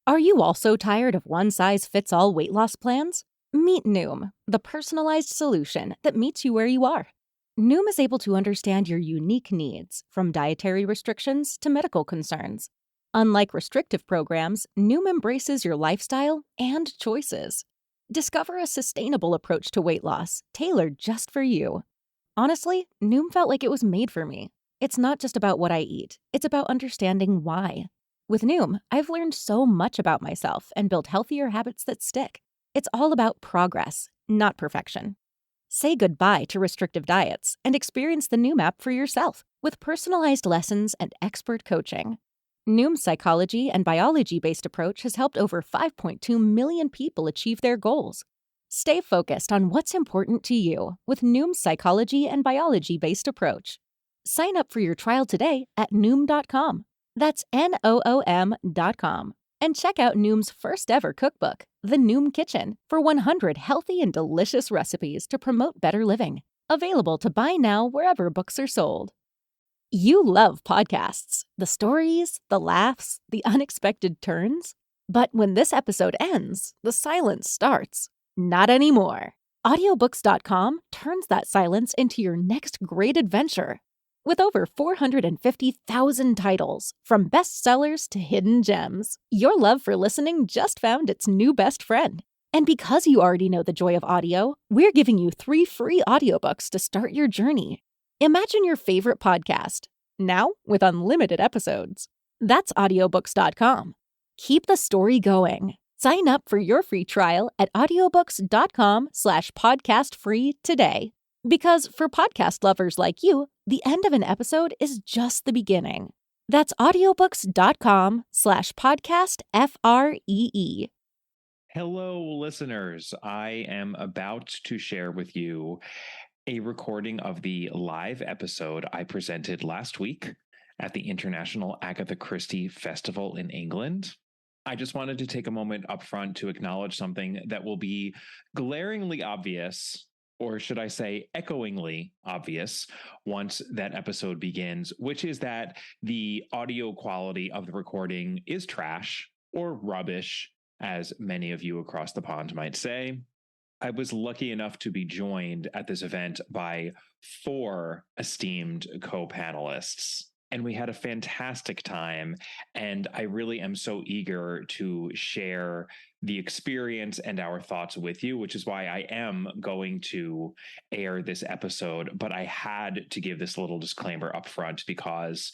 Are you also tired of one-size-fits-all weight loss plans? Meet Noom, the personalized solution that meets you where you are. Noom is able to understand your unique needs, from dietary restrictions to medical concerns. Unlike restrictive programs, Noom embraces your lifestyle and choices. Discover a sustainable approach to weight loss, tailored just for you. Honestly, Noom felt like it was made for me. It's not just about what I eat, it's about understanding why. With Noom, I've learned so much about myself and built healthier habits that stick. It's all about progress, not perfection. Say goodbye to restrictive diets and experience the Noom app for yourself with personalized lessons and expert coaching. Noom's psychology and biology-based approach has helped over 5.2 million people achieve their goals. Stay focused on what's important to you with Noom's psychology and biology-based approach. Sign up for your trial today at Noom.com. That's Noom.com. And check out Noom's first ever cookbook, The Noom Kitchen, for 100 healthy and delicious recipes to promote better living. Available to buy now wherever books are sold. You love podcasts, the stories, the laughs, the unexpected turns. But when this episode ends, the silence starts. Not anymore. Audiobooks.com turns that silence into your next great adventure. With over 450,000 titles, from bestsellers to hidden gems, your love for listening just found its new best friend. And because you already know the joy of audio, we're giving you 3 free audiobooks to start your journey. Imagine your favorite podcast, now with unlimited episodes. That's audiobooks.com. Keep the story going. Sign up for your free trial at audiobooks.com/podcastfree today. Because for podcast lovers like you, the end of an episode is just the beginning. That's audiobooks.com/podcastfree. Hello, listeners. I am about to share with you a recording of the live episode I presented last week at the International Agatha Christie Festival in England. I just wanted to take a moment up front to acknowledge something that will be glaringly obvious, or should I say echoingly obvious, once that episode begins, which is that the audio quality of the recording is trash or rubbish, as many of you across the pond might say. I was lucky enough to be joined at this event by 4 esteemed co-panelists, and we had a fantastic time, and I really am so eager to share the experience and our thoughts with you, which is why I am going to air this episode, but I had to give this little disclaimer up front because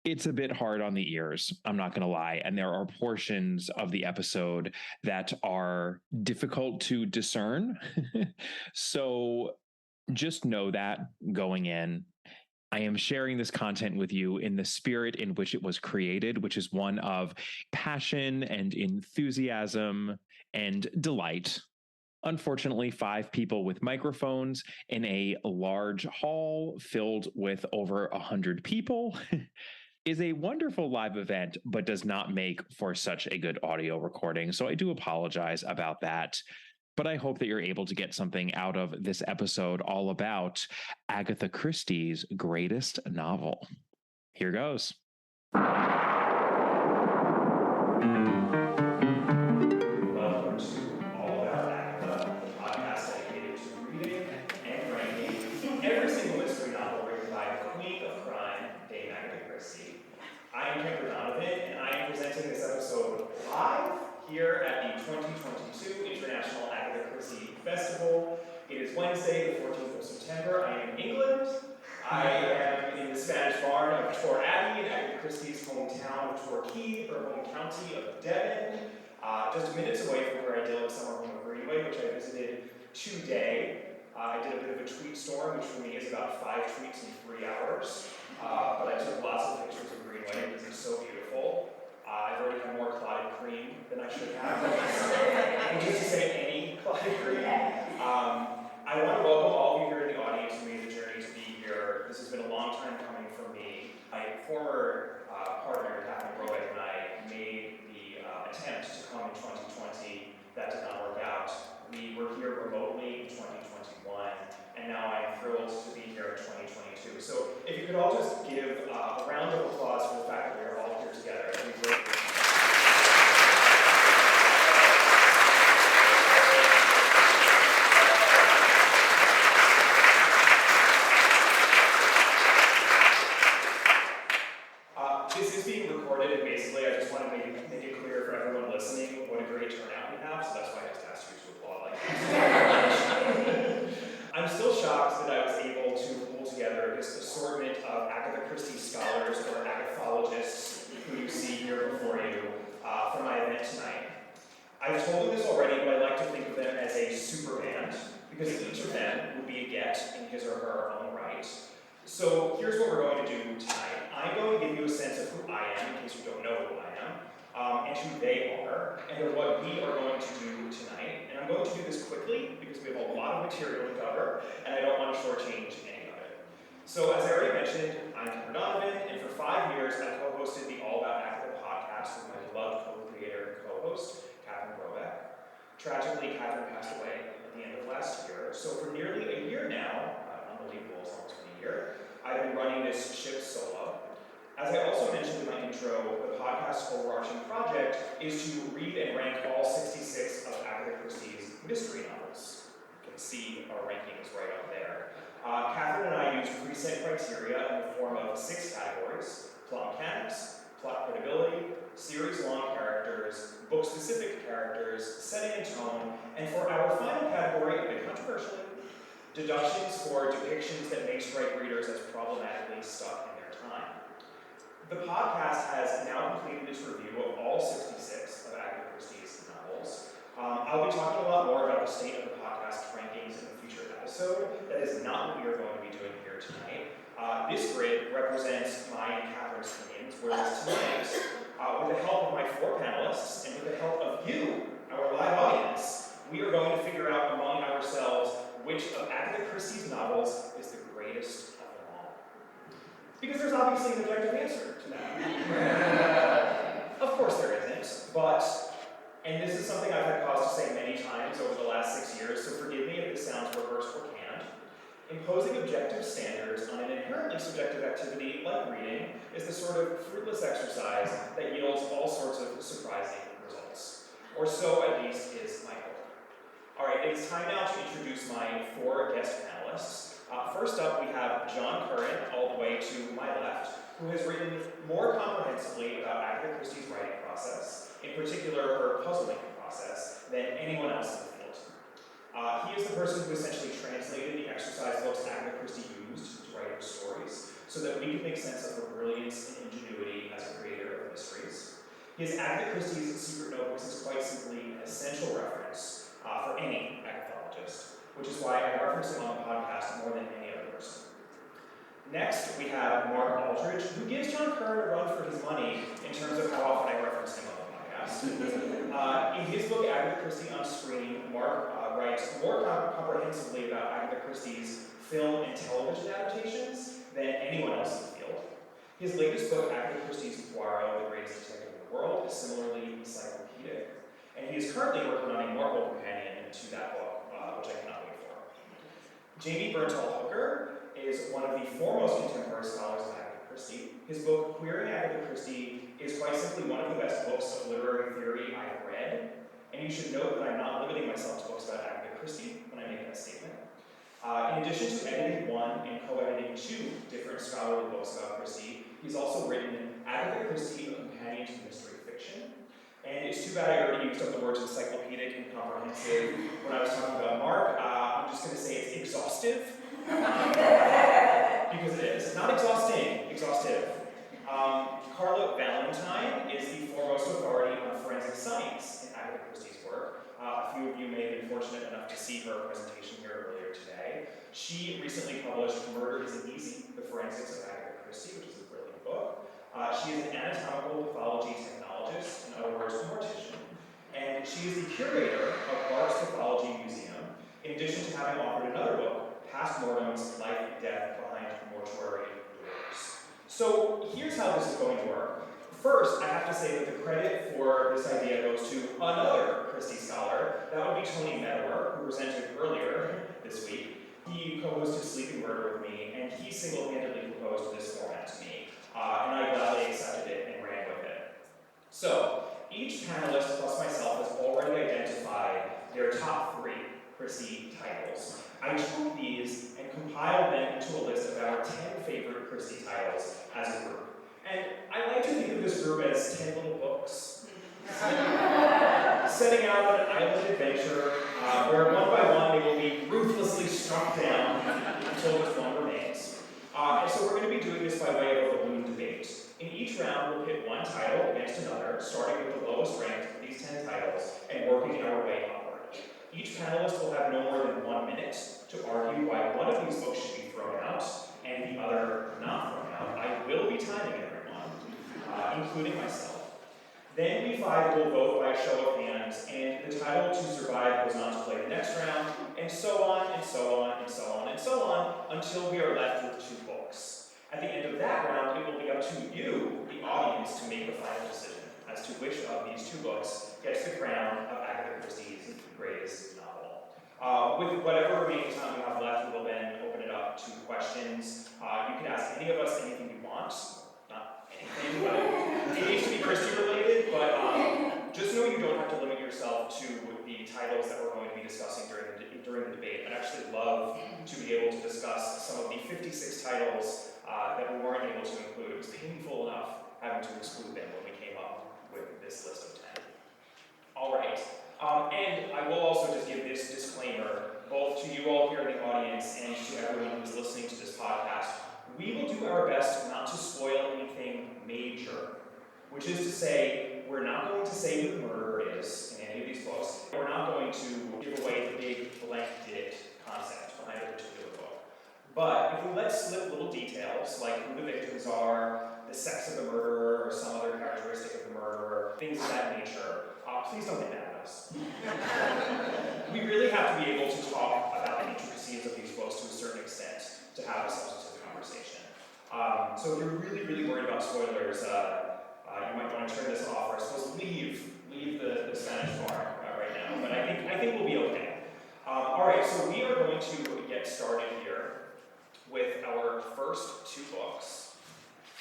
it's a bit hard on the ears, I'm not going to lie, and there are portions of the episode that are difficult to discern. So just know that going in. I am sharing this content with you in the spirit in which it was created, which is one of passion and enthusiasm and delight. Unfortunately, 5 people with microphones in a large hall filled with over 100 people is a wonderful live event, but does not make for such a good audio recording. So I do apologize about that. But I hope that you're able to get something out of this episode all about Agatha Christie's greatest novel. Here goes. Welcome to All About Agatha, the podcast dedicated to reading and ranking every single mystery novel written by the Queen of Crime, Dame Agatha Christie. I am Kemper Donovan, and I am presenting this episode live here at the 2022 International Agatha Christie Festival. It is Wednesday, the 14th of September. I am in England. I am in the Spanish barn of Tor Abbey in Agatha Christie's hometown of Torquay, her home county of Devon, just minutes away from her idyllic summer home of Greenway, which I visited today. I did a bit of a tweet storm, which for me is about 5 tweets in 3 hours. But I took lots of pictures of Greenway because it's so beautiful. I've already had more clotted cream than I should have. And just to say any clotted cream. I want to welcome all of you here in the audience who made the journey to be here. This has been a long time coming for me. My former partner, Catherine Rowick, and I made the attempt to come in 2020. That did not work out. We were here remotely in 2021, and now I am thrilled to be here in 2022. So if you could all just give a round of applause for the fact that we are all here together. It'd be great. I've told them this already, but I like to think of them as a super band, because each of them would be a get in his or her own right. So here's what we're going to do tonight. I'm going to give you a sense of who I am, in case you don't know who I am, and who they are, and then what we are going to do tonight. And I'm going to do this quickly, because we have a lot of material to cover, and I don't want to shortchange any of it. So as I already mentioned, I'm Kevin Donovan, and for 5 years I co-hosted the All About Agatha podcast with my beloved co-creator and co-host, Catherine Robeck. Tragically, Catherine passed away at the end of last year, so for nearly a year now, unbelievable, it's almost been a year, I've been running this ship solo. As I also mentioned in my intro, the podcast's overarching project is to read and rank all 66 of Agatha Christie's mystery novels. You can see our rankings right up there. Catherine and I use preset criteria in the form of 6 categories: plot mechanics, plot credibility, series-long characters, book-specific characters, setting and tone, and for our final category, a bit controversially, deductions for depictions that may strike readers as problematically stuck in their time. The podcast has now completed its review of all 66 of Agatha Christie's novels. I'll be talking a lot more about the state of the podcast rankings in a future episode. That is not what we are going to be doing here tonight. This grid represents my and Catherine's opinions, whereas tonight, with the help of my 4 panelists and with the help of you, our live audience, we are going to figure out among ourselves which of Agatha Christie's novels is the greatest of them all. Because there's obviously an objective answer to that. Of course there isn't, but, and this is something I've had cause to say many times over the last 6 years, so forgive me if this sounds rehearsed or canned. Imposing objective standards on an inherently subjective activity like reading is the sort of fruitless exercise that yields all sorts of surprising results. Or so at least is my hope. All right, it is time now to introduce my 4 guest panelists. First up, we have John Curran, all the way to my left, who has written more comprehensively about Agatha Christie's writing process, in particular her puzzle-making process, than anyone else in the field. He is the person who essentially translated the exercise books Agatha Christie used to write her stories, so that we can make sense of her brilliance and ingenuity as a creator of mysteries. His Agatha Christie's Secret Notebooks is quite simply an essential reference for any Agathologist, which is why I reference him on the podcast more than any other person. Next, we have Mark Aldridge, who gives John Curran a run for his money in terms of how often I reference him on the podcast. In his book, Agatha Christie on Screen, Mark writes more comprehensively about Agatha Christie's film and television adaptations than anyone else in the field. His latest book, Agatha Christie's Poirot, The Greatest Detective in the World, is similarly encyclopedic, and he is currently working on a Marvel companion to that book, which I cannot wait for. Jamie Berntal-Hooker is one of the foremost contemporary scholars of Agatha Christie. His book, Queering Agatha Christie, is quite simply one of the best books of literary theory I've read, and you should note that I'm not limiting myself to books about Agatha Christie when I make that statement. In addition to editing 1 and co-editing 2 different scholarly books about Christie, he's also written Agatha Christie, A Companion to Mystery Fiction. And it's too bad I already used up the words encyclopedic and comprehensive when I was talking about Mark. I'm just going to say it's exhaustive. Because it is. Not exhausting, exhaustive. Carla Valentine is the foremost authority on forensic science in Agatha Christie's work. A few of you may have been fortunate enough to see her presentation here earlier today. She recently published Murder Isn't Easy, The Forensics of Agatha Christie, which is a brilliant book. She is an anatomical pathology technologist, in other words, a mortician, and she is the curator of Bart's Pathology Museum, in addition to having authored another book, Past Mortem's Life and Death Behind Mortuary Doors. So here's how this is going to work. First, I have to say that the credit for this idea goes to another Christie scholar. That would be Tony Meador, who presented earlier this week. He co-hosted Sleeping Murder with me, and he single-handedly proposed this format to me. And I gladly accepted it and ran with it. So, each panelist plus myself has already identified their top 3 Christie titles. I took these and compiled them into a list of our 10 favorite Christie titles as a group. And I like to think of this group as 10 little books. Setting out on an island adventure where one by one they will be ruthlessly struck down until just one remains. And so we're going to be doing this by way of a balloon debate. In each round, we'll pit one title against another, starting with the lowest ranked of these 10 titles, and working Each panelist will have no more than 1 minute to argue why one of these books should be thrown out and the other not thrown out. I will be timing everyone, including myself. Then we five will vote by a show of hands, and the title to survive goes on to play the next round, and so on, and so on, and so on, and so on, until we are left with 2 books. At the end of that round, it will be up to you, the audience, to make the final decision as to which of these 2 books gets the crown of Agatha Christie's greatest novel. With whatever remaining time we have left, we will then open it up to questions. You can ask any of us anything you want. Not anything, but it needs to be Christie related, but just know you don't have to limit yourself to the titles that we're going to be discussing during the debate. I'd actually love to be able to discuss some of the 56 titles that we weren't able to include. It was painful enough having to exclude them when we came up with this list of 10. All right, and I will also just give this disclaimer, both to you all here in the audience and to everyone who's listening to this podcast. We will do our best not to spoil anything major, which is to say, we're not going to say who the murderer is in any of these books. We're not going to give away the big blank did concept behind a particular book. But if we let slip little details, like who the victims are, the sex of the murderer, or some other characteristic of the murderer, things of that nature, please don't get mad at us. We really have to be able to talk about the intricacies of these books to a certain extent to have a substantive conversation. So if you're really, really worried about spoilers, you might want to turn this off, or I suppose leave the Spanish bar right now. But I think we'll be okay. All right, so we are going to get started here with our first 2 books.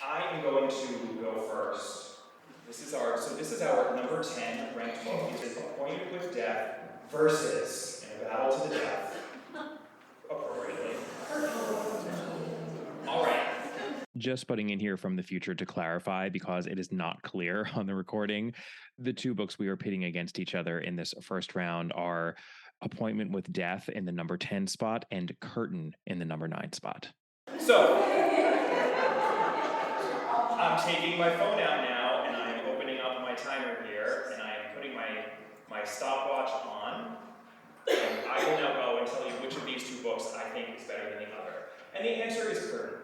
I am going to go first. This is our number 10 ranked book. It is Appointed with Death versus In a Battle to the Death. Appropriately. All right. Just putting in here from the future to clarify, because it is not clear on the recording, the 2 books we are pitting against each other in this first round are Appointment with Death in the number 10 spot and Curtain in the number 9 spot. So, I'm taking my phone out now, and I'm opening up my timer here, and I am putting my stopwatch on, and I will now go and tell you which of these 2 books I think is better than the other. And the answer is Curtain.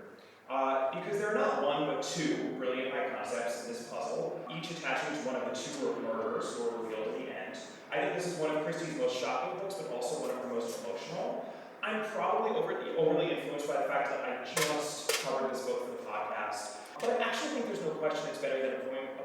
Because there are not 1 but 2 brilliant high concepts in this puzzle, each attaching to one of the 2 murderers who are revealed at the end. I think this is one of Christie's most shocking books, but also one of her most emotional. I'm probably overly influenced by the fact that I just covered this book for the podcast, but I actually think there's no question it's better than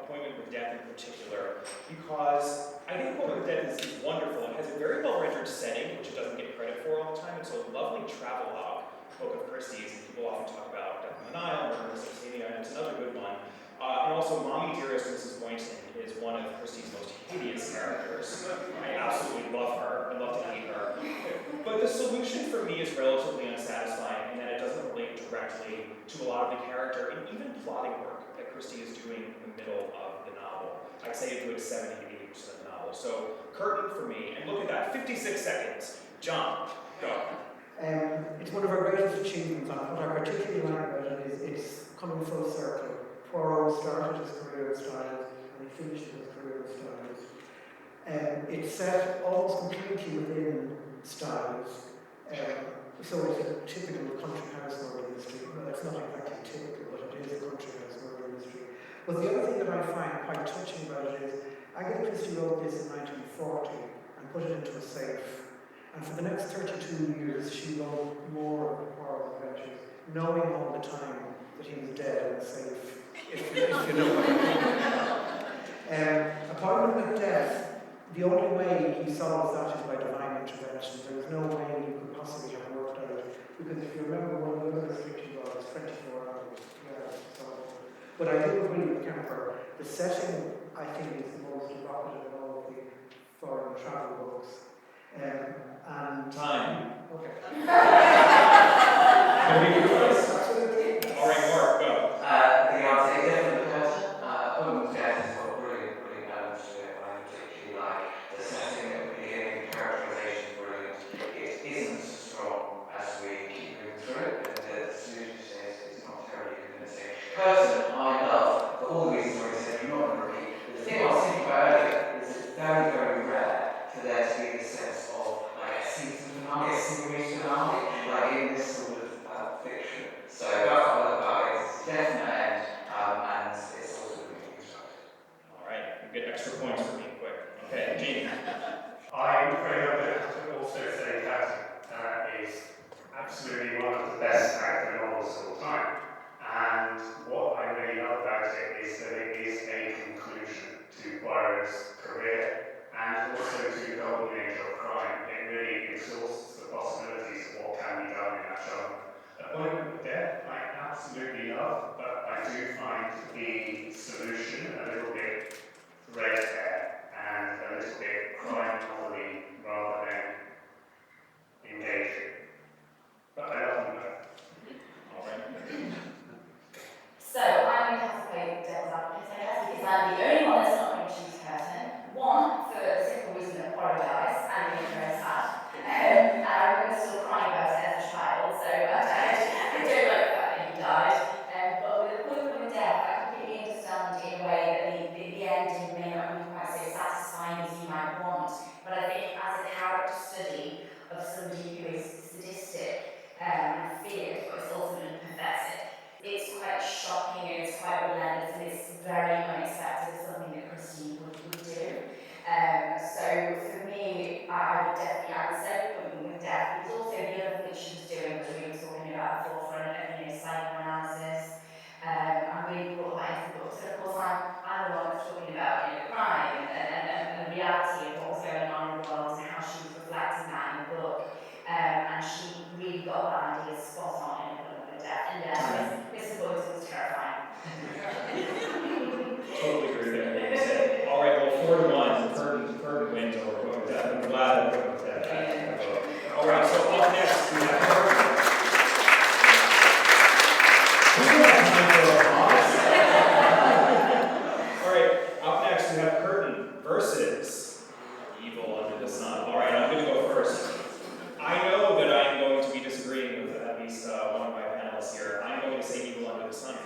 Appointment with Death in particular, because I think Appointment with Death is wonderful. It has a very well-rendered setting, which it doesn't get credit for all the time. It's a lovely travelogue book of Christie's, and people often talk about Death on the Nile, Murder on Sicily, and it's another good one. And also, Mommy Dearest Mrs. Boynton is one of Christie's most hideous characters. I absolutely love her. I love to hate her. But the solution for me is relatively unsatisfying in that it doesn't relate directly to a lot of the character and even plotting work that Christie is doing in the middle of the novel. I'd say a good 70 to 80% of the novel. So, Curtain for me. And look at that, 56 seconds. John, go. It's one of our greatest achievements, and what I particularly like about it is it's coming full circle. Poirot started his career in Styles, and he finished his career in Styles. It's set almost completely within Styles, so it's a typical country house murder mystery. Well, it's not exactly typical, but it is a country house murder mystery. But the other thing that I find quite touching about it is Agatha Christie wrote this in 1940 and put it into a safe. And for the next 32 years, she wrote more of Poirot's adventures, knowing all the time that he was dead and safe, if you know what I mean. Appointment with Death, the only way he solves that is by divine intervention. There was no way you could possibly have worked out, because if you remember, one of the other restrictions was 24 hours. Yeah, so. But I do agree with Kemper. The setting, I think, is the most evocative of all of the foreign travel books. And Time. Okay. Absolutely. All right, Mark, go. The answer is definitely Curtain. Appointment with Death has got brilliant balance to it. I particularly like the setting at the beginning, the characterization is brilliant. It isn't as strong as we keep moving through it, but the solution says it's not terribly convincing. Curtain, I love, for all the reasons I said, you're not going to repeat. The thing I was thinking about earlier is the fiction. So that's what I love about it. It's a definite end, and it's also really constructed. All right, you get extra points for being quick. Okay, Jamie. I'm afraid I'm going to have to also say Captain is absolutely one of the best Agatha novels of all time. And what I really love about it is that it is a conclusion to Poirot's career and also to the golden age of crime. It really exhausts the possibilities of what can be done in that genre. Appointment with Death, I absolutely love, but I do find the solution a little bit threadbare and a little bit crime novel-y rather than engaging. But I love them both. All right. So I'm going to have to play devil's advocate, I guess, because I'm the only one that's not going to choose Curtain. One, for the simple reason that Poirot dies, and it makes me very sad. And I remember still crying about it as a child, so I don't like the fact that he died. But with Appointment with Death, I completely understand in a way that the ending may not have been quite so satisfying as you might want. But I think as a character study of somebody who is sadistic and feared, but is ultimately pathetic, it's quite shocking and it's quite relentless and it's very unexpected as something that Christie would do. So for me, I would say Appointment with Death, because also the other thing that she was doing was really talking about the forefront of psychoanalysis, and really brought that into the books. And of course, I'm the one that's talking about crime and the reality of what was going on in the world and how she was reflecting that in the book. And she really got that idea spot on in Appointment with Death. And yes, Mr. Boynton was terrifying. Totally agree with everything you said. All right, well, 4-1, Curtin wins over Appointment with Death. I'm glad that Appointment with Death got the vote. All right, so up next we have Curtin. We don't have time for applause. All right, up next we have Curtin versus Evil Under the Sun. All right, I'm going to go first. I know that I'm going to be disagreeing with at least one of my panelists here. I'm going to say Evil Under the Sun.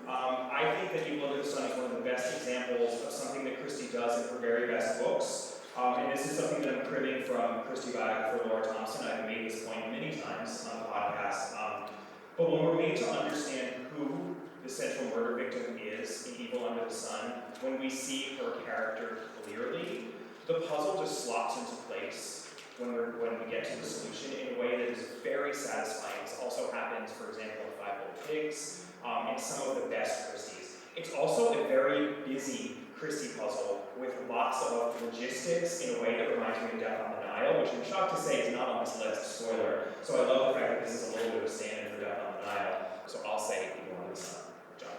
I think that Evil Under the Sun is one of the best examples of something that Christie does in her very best books. And this is something that I'm cribbing from Christie by for Laura Thompson. I've made this point many times on the podcast. But when we're made to understand who the central murder victim is in Evil Under the Sun, when we see her character clearly, the puzzle just slots into place when we get to the solution in a way that is very satisfying. This also happens, for example, in Five Little Pigs, and some of the best Christies. It's also a very busy Christie puzzle with lots of logistics in a way that reminds me of Death on the Nile, which I'm shocked to say is not on this list, spoiler. So I love the fact that this is a little bit of a stand-in for Death on the Nile. So I'll say Evil Under the Sun. John.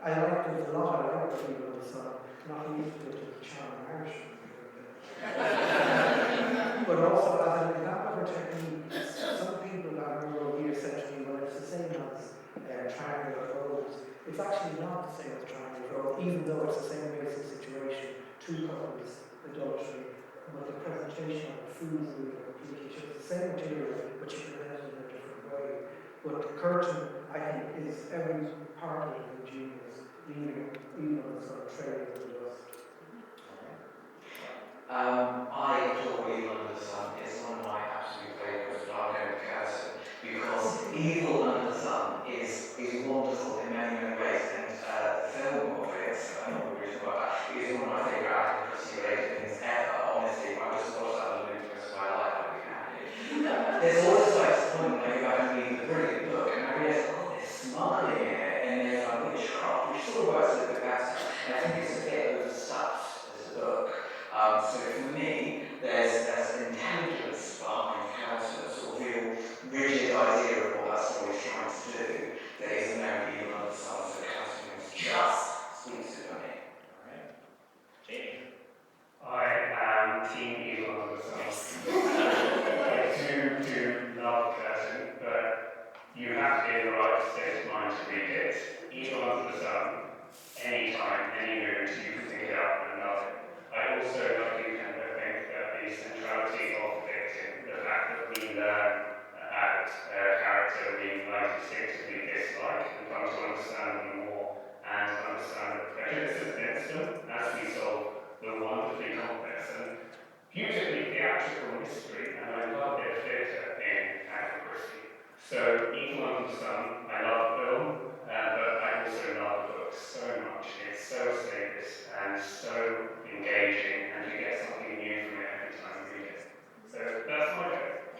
I like it a lot. I like the Evil Under the Sun, not least with the charming Irishman. But also, as an example of a technique, some people that remember here said to me, well, it's the same as triangle of rows. It's actually not the same as triangle of rows, even though it's the same basic situation, two couples, adultery, but the presentation of the foods are completely different. It's the same material, but you present it in a different way. But the curtain, I think, is every part of it ingenious, leaving even on the sort of trail of the dust. I adore Evil Under the Sun. It's one of my absolute favourites, but I'll go with Curtain because Evil Under the Sun is wonderful in many, many ways, and the film of it, I know we're talking about that, is one of my favourite Agatha Christie related things ever. Honestly, I just watched that on the rest of my life, I'd be happy. There's also like this point where you have read the brilliant book, and I realise, oh, there's smuggling in it, and there's like witchcraft, which sort of works a little bit better. And I think it's a bit overstuffed as a book. So for me, there's an intelligence behind Curtain, a sort of real rigid idea of what that story is trying to do that isn't known Evil Under the Sun, so Curtain just speaks to me. Alright. Jamie. I am Team Evil Under the Sun. I do love Curtain, but you have to be in the right state of mind to read it. Evil Under the Sun, anytime, any mood, you can pick it up and love it. I also, like you, Kemper, think that the centrality of the victim, the fact that we learn about a character we might instinctively dislike and come to understand them more and understand the prejudices against them as we solve the wonderfully complex and beautifully theatrical mystery, and I love their theatre in Agatha Christie. So, Evil Under the Sun, I love the film, but I also love the book so much. It's so escapist and so engaging, and you get something new from it every time you read it. So that's my pick.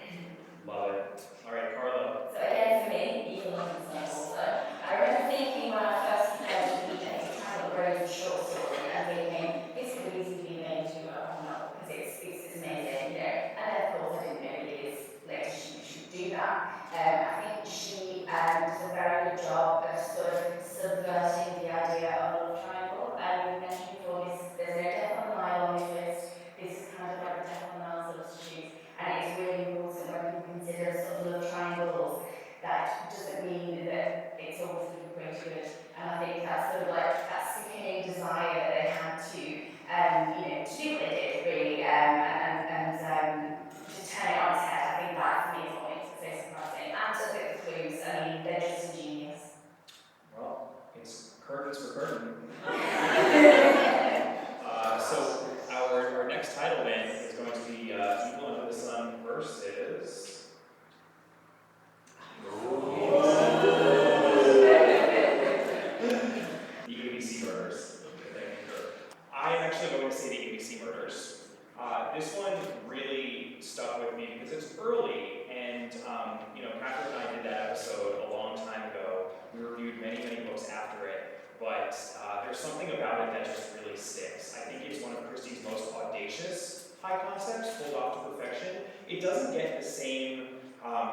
Love it. All right, Carla. So again, for me, Evil Under the Sun also. I remember thinking when I first read A Triangle of Rose, the short story, and thinking this could have easily been made into a whole novel because it's amazing, you know. And then of course I didn't know years later she would do that. I think she does a very good job of sort of subverting the idea of a love triangle. We've mentioned before there's no death on the Nile on this list. This is kind of like the death on the Nile substitute, and it is really important when people consider sort of love triangles that doesn't mean that it's always for the greater good. And I think that's sort of like that sickening desire that they had to, to do what they did really, and to turn it on its head. I think that for me is what makes it so surprising. And a bit of clues. I mean, they're just ingenious. Well, it's curtains for curtain. So our next title then is going to be Evil Under the Sun versus the ABC Murders. I am actually going to say the ABC Murders. This one really stuck with me because it's early, and Catherine and I did that episode a long time ago. We reviewed many books after it, but there's something about it that just really sticks. I think it's one of Christie's most audacious high concepts, pulled off to perfection. It doesn't get the same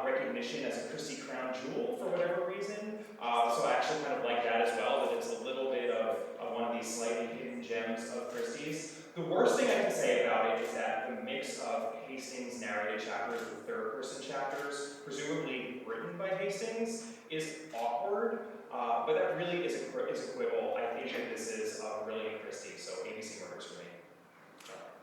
recognition as a Christie crown jewel for whatever reason, so I actually kind of like that as well, that it's a little bit of one of these slightly hidden gems of Christie's. The worst thing I can say about it is that the mix of Hastings narrated chapters with third-person chapters, presumably written by Hastings, is awkward, but that really is a quibble. I think that this is really Christie, so ABC Murders for me.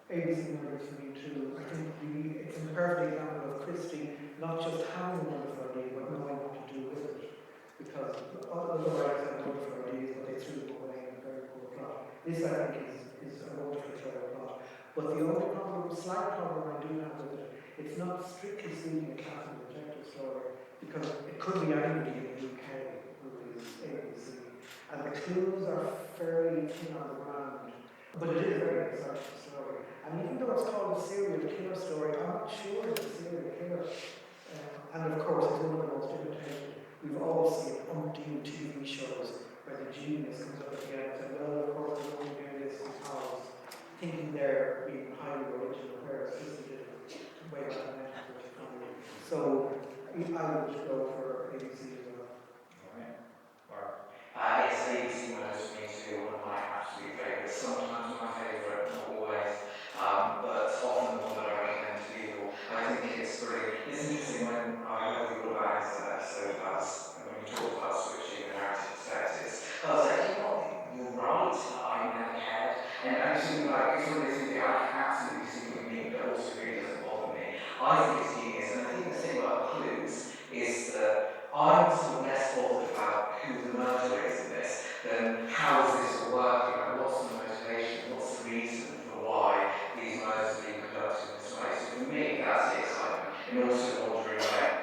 ABC Murders for me too. I think it's a perfect example of Christie not just having a wonderful idea, but knowing what to do with it. Because other writers have wonderful ideas, but they threw them away in a very poor plot. This, I think, is a wonderfully clever plot. But the only slight problem I do have with it, it's not strictly speaking a classic detective story, because it could be anybody in the UK who is ABC. And the clues are fairly thin on the ground, but it is a very exciting story. And even though it's called a serial killer story, I'm not sure it's a serial killer. And of course, it's one of the most imitated. We've all seen umpteen TV shows where the genius comes up at the end and says, well, of course, we're only doing this because thinking they're being highly original, whereas Christie did it way back in 1935. So I would go for ABC as well. All right. Mark. Yes, ABC Murders for me too, one of my absolute favourites. Sometimes my favourite, not always, but often the one that I recommend to people. I think it's brilliant. It's interesting when I heard you all about his episode when you talked about switching the narrative perspectives. I was like, you're right, I never cared. And actually, it's one of those things that I can absolutely see what you mean, but also really doesn't bother me. I think it's genius, and I think the thing about clues is that I'm sort of less bothered about who the murderer is in this than how is this all working, like what's the motivation, what's the reason for why these murders are being conducted in this way. So for me, that's the excitement, and also wondering where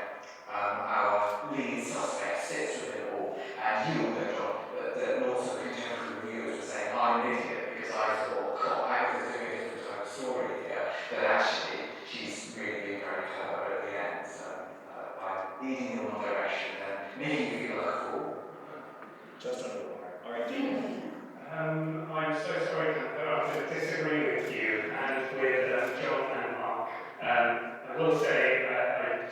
our lead suspect sits with it all, and he will go on, but that also contemporary reviewers were saying, I'm an idiot because I thought, God, Agatha's doing a different type of story here, but actually she's really being very clever at the end, by leading you in one direction and making you feel like a fool. Just under the wire. All right, Dean. I'm so sorry to disagree with you and with John and Mark. I will say I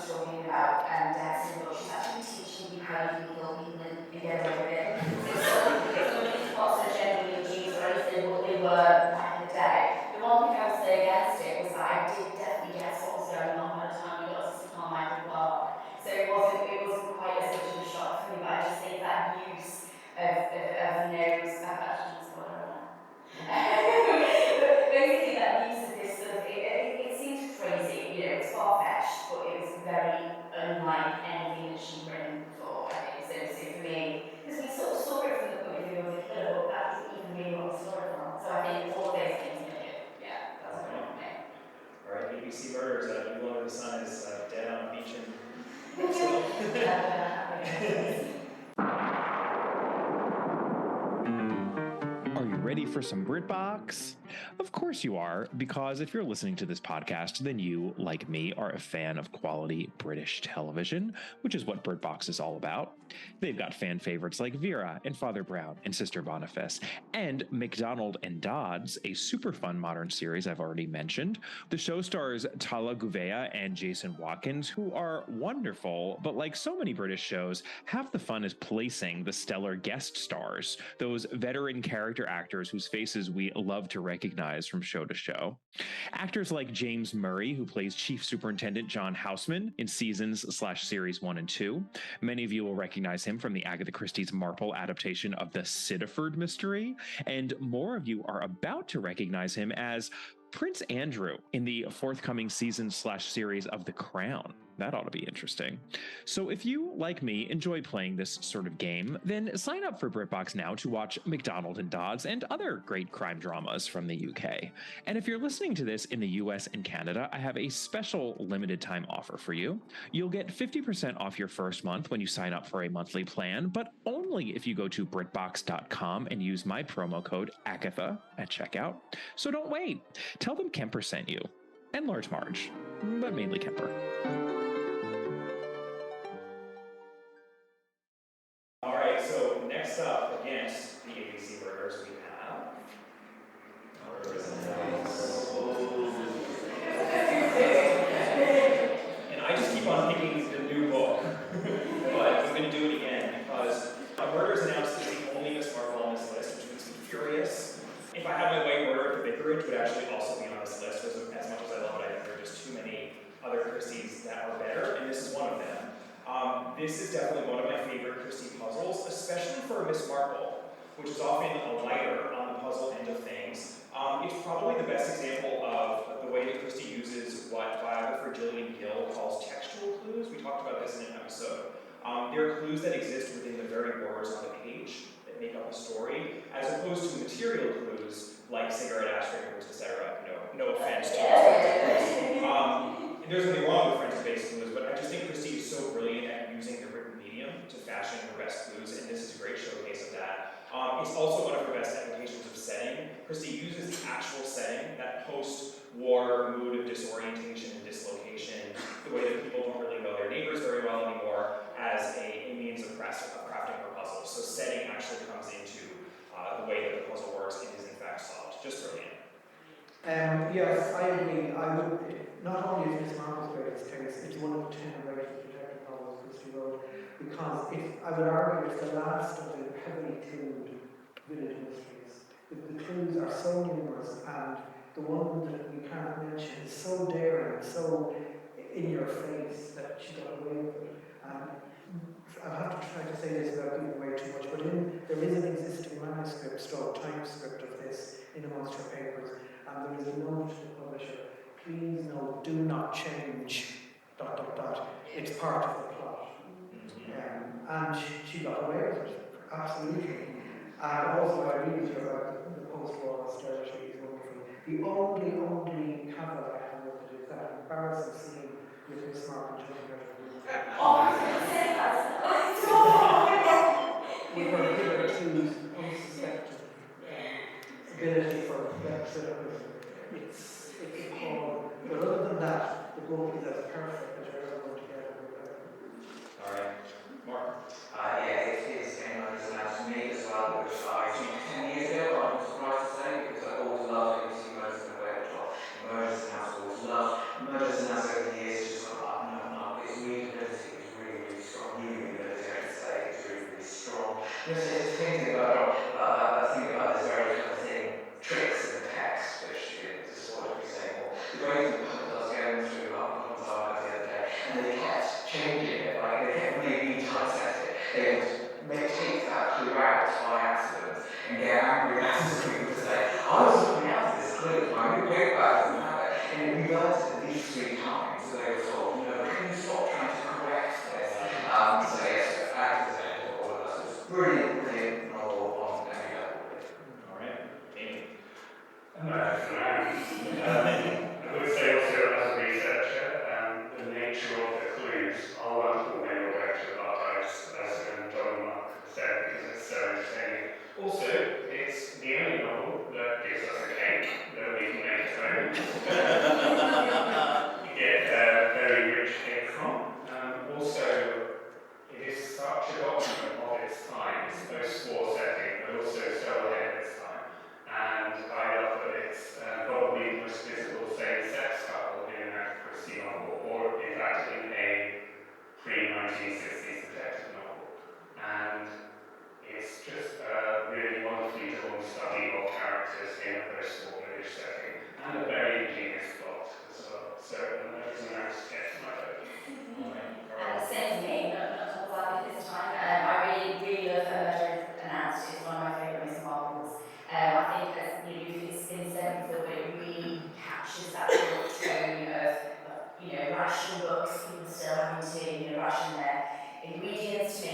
talking about deaths in the book, she's actually teaching you how you can kill people and get away with it. So some of these plots are genuinely abused, or at least they were back in the day. The one thing I would say against it was that I did definitely guess what was going on by the time we got to Sir Carmichael Clark. So it wasn't quite as much of a shock for me, but I just think that use of gnomes, I've actually done spoiler alert. But basically that use of this sort of, it seemed crazy, you know, it was far-fetched, but it was very unlike anything that she'd written before, I think. So for me, because we sort of saw it from the point of view of the killer, but that isn't even really what we saw it from. So I think all of those things make it, yeah, that's a good one for me. All right, ABC Murders, Evil Under the Sun is dead on the beach in Are you ready for some BritBox? Of course you are, because if you're listening to this podcast, then you, like me, are a fan of quality British television, which is what BritBox is all about. They've got fan favorites like Vera and Father Brown and Sister Boniface, and McDonald and Dodds, a super fun modern series I've already mentioned. The show stars Tala Gouveia and Jason Watkins, who are wonderful, but like so many British shows, half the fun is placing the stellar guest stars, those veteran character actors whose faces we love to recognize from show to show. Actors like James Murray, who plays Chief Superintendent John Houseman in seasons/series 1 and 2. Many of you will recognize him from the Agatha Christie's Marple adaptation of the Siddiford mystery, and more of you are about to recognize him as Prince Andrew in the forthcoming season/series of The Crown. That ought to be interesting. So if you, like me, enjoy playing this sort of game, then sign up for BritBox now to watch McDonald and Dodds and other great crime dramas from the UK. And if you're listening to this in the US and Canada, I have a special limited time offer for you. You'll get 50% off your first month when you sign up for a monthly plan, but only if you go to BritBox.com and use my promo code Agatha at checkout. So don't wait. Tell them Kemper sent you. And Large Marge, but mainly Kemper. All right, so next up against the ABC Murders, we have Murders in the House. And I just keep on picking the new book, but I'm going to do it again because Murders Announced is the only Miss Marvel on this list, which makes me furious. If I had my way, Murder at the Vicarage would actually also be on this list, because as much as I love it, I think there are just too many other Christies that are better, and this is one of them. This is definitely one of my favorite Christie puzzles, especially for Miss Marple, which is often a lighter on the puzzle end of things. It's probably the best example of the way that Christie uses what biographer Gillian Gill calls textual clues. We talked about this in an episode. There are clues that exist within the very words on the page that make up a story, as opposed to material clues like cigarette ashtray numbers, etc. No offense to there's nothing wrong with French-based clues, but I just think Christie is so brilliant at using the written medium to fashion her best clues, and this is a great showcase of that. It's also one of her best applications of setting. Christie uses the actual setting, that post-war mood of disorientation and dislocation, the way that people don't really know their neighbors very well anymore, as a means of crafting her puzzles. So setting actually comes into the way that the puzzle works and is in fact solved. Just brilliant. Yes, I agree. I would, not only is Miss Marple's greatest case, it's one of the 10 greatest detective novels Christie wrote, because I would argue it's the last of the heavily clued village mysteries. The clues are so numerous, and the one that we can't mention is so daring, so in your face that she got away with it. I'll have to try to say this without giving away too much, but there is an existing manuscript, stroke typescript of this in amongst her papers, and there is a note to the publisher: please note, do not change ... It's part of the plot. And she got away with it, absolutely. And also I agree with you about the post-war austerity is wonderful. The only caveat I have with it is that embarrassing scene with Miss Marple jumping out of the room. With her hitherto unsuspected ability for recidivism. It's appalling. But other than that, the book is as perfect as you're ever going to get it. All right, Mark. Yeah, it is getting Murders to me as well, which I think 10 years ago, I'm surprised to say, because I always loved it. You see Murders in the Way at the top. Murders Announced, always loved. Murders Announced over the years, just got up and up and up. It's It's thinking about that thing about this very kind of thing, tricks in the text, which is what you're saying. Well, the great thing about it was going through Commons archives the other day, and they kept changing it, like they kept re-typeset it. They would take that clue out by accident and get angry at the people to say, I was looking out for this clue, my new paperback doesn't have it. And it reverted at least 3 times, so they were told, can you stop trying to correct this? So yes, Agatha's ahead of all of us. It's a brilliant, brilliant novel on every level. All right, Amy. I would say also as a researcher, the nature of the clues are wonderful when you're going through archives, as John and Mark said, because it's so entertaining. Also, it's the only novel that gives us a cake that we can make at home. You get a very rich cake from. Also, it is such a document of its time. It's a post-war setting, but also so ahead of its time. And I love that it's probably the most visible same-sex couple in an Agatha Christie novel, or in fact in a pre-1960s detective novel. And it's just a really wonderfully drawn study of characters in a post-war British setting, and a very ingenious plot as well. So there's an nice get my vote. Same as me, not double advocate this time. I really, really love A Murder is Announced. It's one of my favourite Miss Marples. I think, as it's been said before, but it really captures that sort of tone of ration books, people still having to, ration their ingredients to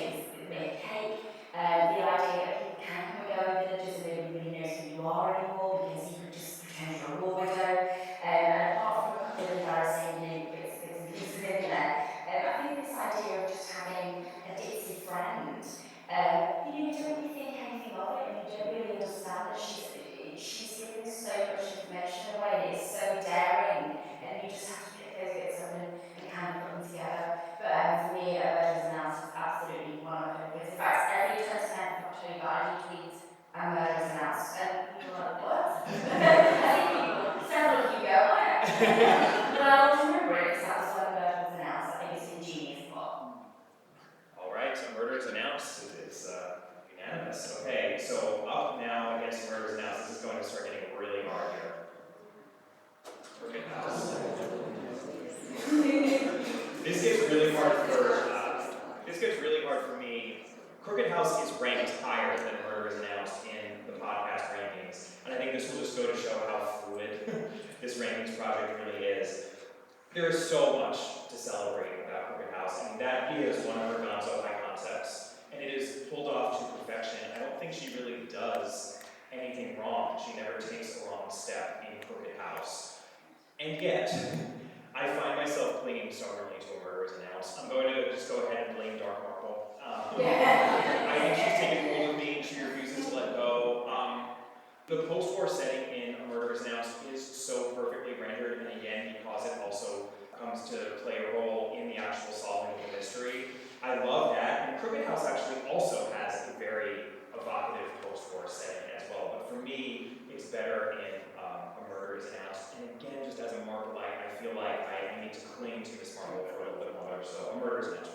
make a cake. The idea that people can come and go in villages and nobody really knows who you are anymore because you could just pretend you're a war widow. And apart from a couple of embarrassing, bits and pieces in there, I think this idea of just having a ditzy friend, you don't really think anything of it, and you don't really understand that she's giving so much information away, and it's so daring, and you just have to pick those bits up and kind of put them together. But for me, A Murder is Announced is absolutely one of my favourites. In fact, every 29th of October, I do tweet A Murder is Announced, and people are like, what? I think several of you go, oh yeah. But I'll always remember it, because that was when A Murder was announced. I think it's an ingenious plot. All right, so Murder is Announced. It's unanimous. Okay, so up now against Murder is Announced. This is going to start getting really hard here. Crooked House. This gets really hard for me. Crooked House is ranked higher than Murder is Announced in the podcast rankings, and I think this will just go to show how fluid this rankings project really is. There is so much to celebrate about Crooked House. I mean, that is one of her not-so-high concepts, and it is pulled off to perfection. I don't think she really does anything wrong. She never takes a wrong step in Crooked House. And yet, I find myself clinging stubbornly to A Murder is Announced. I'm going to just go ahead and blame Dark Marple. I think she's taken hold of me and she refuses to let go. The post-war setting in A Murder is Announced is so perfectly rendered, and again, because it also comes to play a role in the actual solving of the mystery. I love that, and Crooked House actually also has a very evocative post-war setting as well, but for me, it's better in A Murder is Announced. And again, just as a Marpleite, I feel like I need to cling to Miss Marple for a little bit longer, so A Murder is Announced.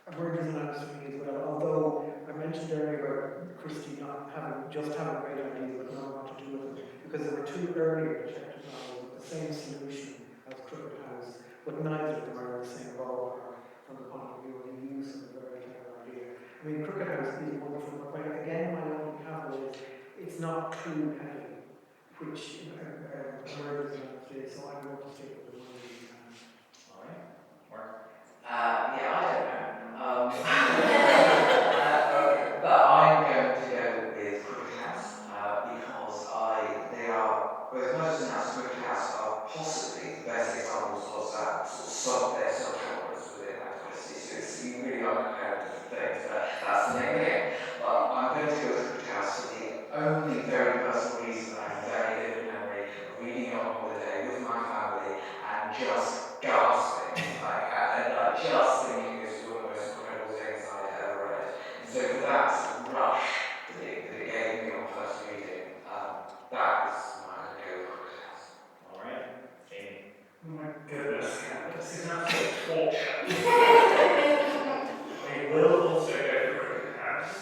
A Murder is Announced for me as well, although I mentioned earlier Christie not having great ideas but not what to do with them, because there were 2 earlier detective novels with the same solution as Crooked House, but neither of them are in the same ballpark from the point of view of the use of a very clever idea. I mean, Crooked House is wonderful, but again, my only caveat is it's not too heavy, which A Murder is Announced is, so I'm going to stick with The Murder is Announced. All right, Mark. I don't know. But I'm going to go with Crooked House because they are, both Murder is Announced and Crooked House are possibly the best examples of that sort of their subgenres within Agatha Christie. So you really are comparing different things, but that's the name of the game. But I'm going to go with Crooked House for the only very personal reason I have a very vivid memory of reading it on holiday with my family and just gasping, and just thinking this was one of the most incredible things I'd ever read. And so for that rush that it gave me on first reading, that is my go for Crooked House. All right, Amy. Oh my goodness, this is absolute torture. I will also go for Crooked House.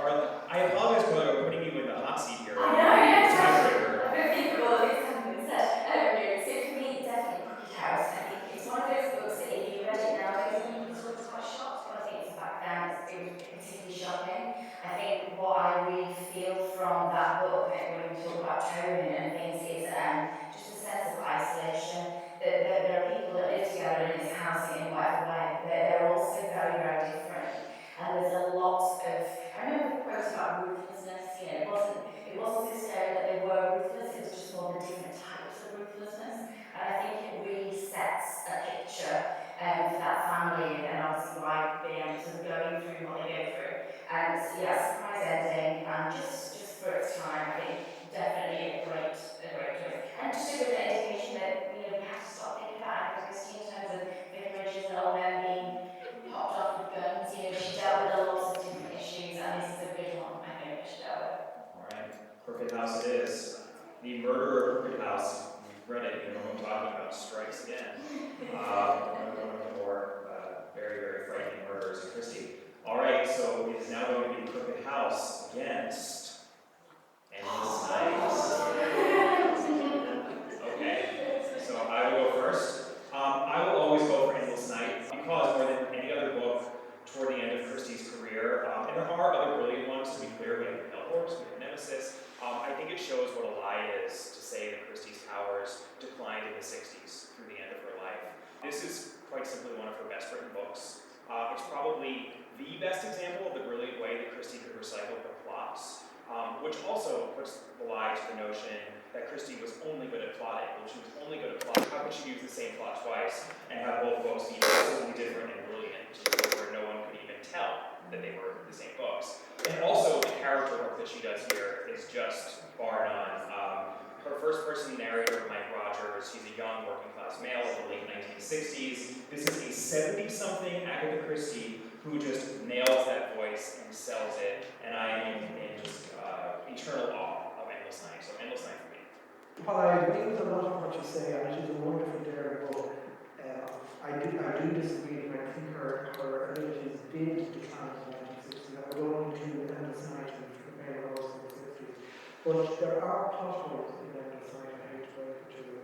Carla, I apologize for putting you in the hot seat here. I know, yes. Tiebreaker. I've been thinking of all the things that haven't been said. No, so for me, definitely Crooked House. I think it's one of those books that if you read it nowadays, I think you'd be sort of quite shocked, but I think for back then it was particularly shocking. I think what I really feel from that book, when we talk about tone and things, is just a sense of isolation. That there are people that live together in this house in whatever way, but they're also very, very different. And there's a lot of, I remember the quote about ruthlessness. You know, it wasn't so scary that they were ruthless, it was just more the different types of ruthlessness. And I think it really sets a picture for that family, and obviously why they end up sort of going through what they go through. And so, yeah, surprise ending, and just for its time, I think definitely a great choice. And just a good indication that, you know, we have to start thinking about Agatha Christie in terms of vicarages and old men being popped off with guns. You know, she dealt with a lot of different issues, and this is a good one, I think, that she dealt with. All right, Crooked House it is. The Murderer of Crooked House. You've read it, you know what I'm talking about. Strikes again. One of the more very, very frightening murders of Christie. All right, so it is now going to be Crooked House against Endless Night. Okay, so I will go first. I will always go for Endless Night because more than any other book toward the end of Christie's career, and there are other brilliant ones, to be clear, we have Melhorst, we have Nemesis. I think it shows what a lie is to say that Christie's powers declined in the 60s through the end of her life. This is quite simply one of her best written books. It's probably the best example of the brilliant way that Christie could recycle her plots, which also puts the lie to the notion that Christie was only good at plotting. Well, she was only good at plotting. How could she use the same plot twice and have both books be absolutely different and brilliant, to the point where no one could even tell that they were the same books? And also, the character work that she does here is just bar none. Her first-person narrator, Mike Rogers, he's a young working-class male of the late 1960s. This is a 70-something Agatha Christie who just nails that voice and sells it, and I am in just eternal awe of Endless Night. So Endless Night for me. Well, I agree with a lot of what you say, and it is a wonderful daring book. I do disagree, and I think her abilities did decline in the 1960s. I would only include Endless Night and compare those in the 60s. But there are plot holes in Endless Night, I hate to break it to you.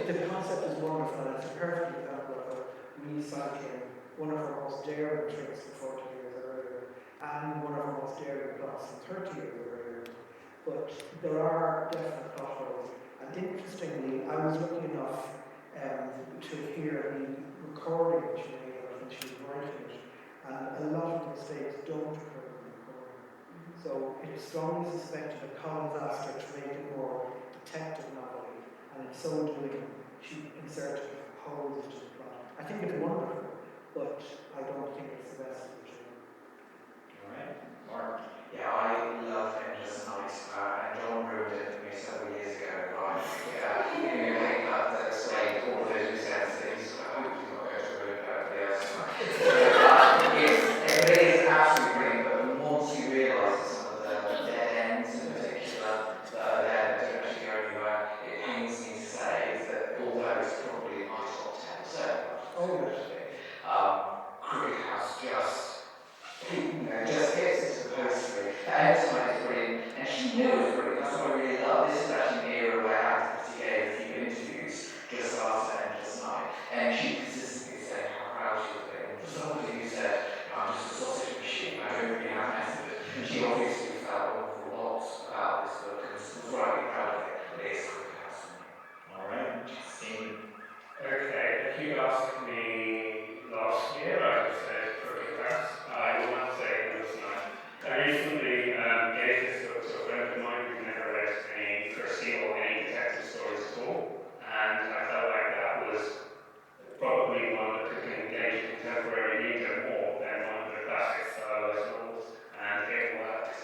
The concept is wonderful, and it's a perfect example of recycling one of her most daring tricks from 40 years earlier, and one of her most daring plots from 30 years earlier. But there are definite plot holes. And interestingly, I was lucky enough to hear the recording she made of it when she was writing it, and a lot of the mistakes don't occur in the recording. So it's strongly suspected that Collins asked her to make it more detective novel-y, and in so doing, she inserted holes to the plot. I think it's wonderful, but I don't think it's the best of the two. All right, Mark. Yeah, I love Endless Night, and John ruined it for me several years ago. Right? You think that explained all of those loose ends things. I hope you're not going to ruin everybody else's night. It is absolutely brilliant, but once you realise that some of the dead ends in particular that are there that don't actually go anywhere, it pains me to say that although it's probably in my top 10, certainly Crooked House just gets into the post for me. The Endless Night is brilliant, and she knew it was brilliant. That's what I really love. This is actually an era where Agatha Christie gave a few interviews just after Endless Night, and she consistently said how proud she was of it. And for somebody who said, I'm just a sausage machine, I don't really have method, she obviously felt an awful lot about this book and was rightly proud of it, but it's Crooked House for me. All right, Amy. Okay, if you'd asked me last year, I would have said Crooked House. I will now say Endless Night. I recently gave this book to a friend of mine who'd never read any Christie or any detective stories at all, and I felt like that was probably one that could engage a contemporary reader more than one of the classic stylized novels, and it worked.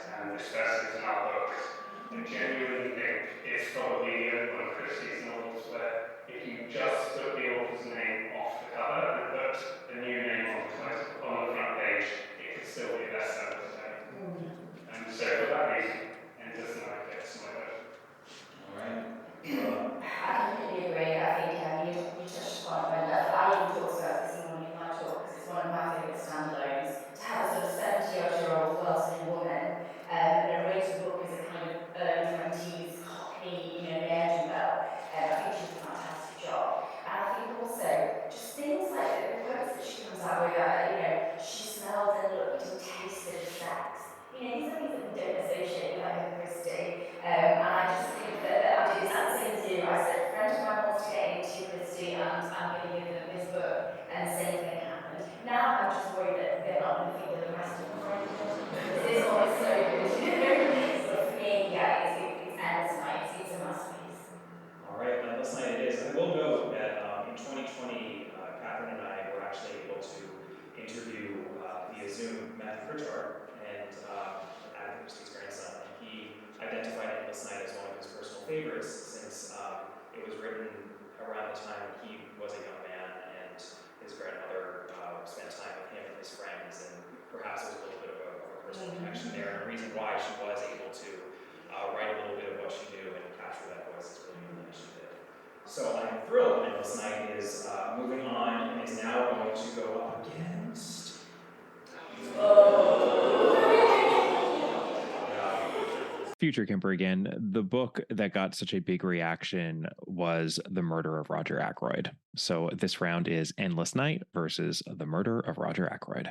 it was written around the time when he was a young man and his grandmother spent time with him and his friends, and perhaps there was a little bit of a personal connection there, and a reason why she was able to write a little bit of what she knew and capture that voice as brilliantly as she did. So I'm thrilled, and this night is moving on and is now going to go up against. Future Kimber again. The book that got such a big reaction was The Murder of Roger Ackroyd. So this round is Endless Night versus The Murder of Roger Ackroyd.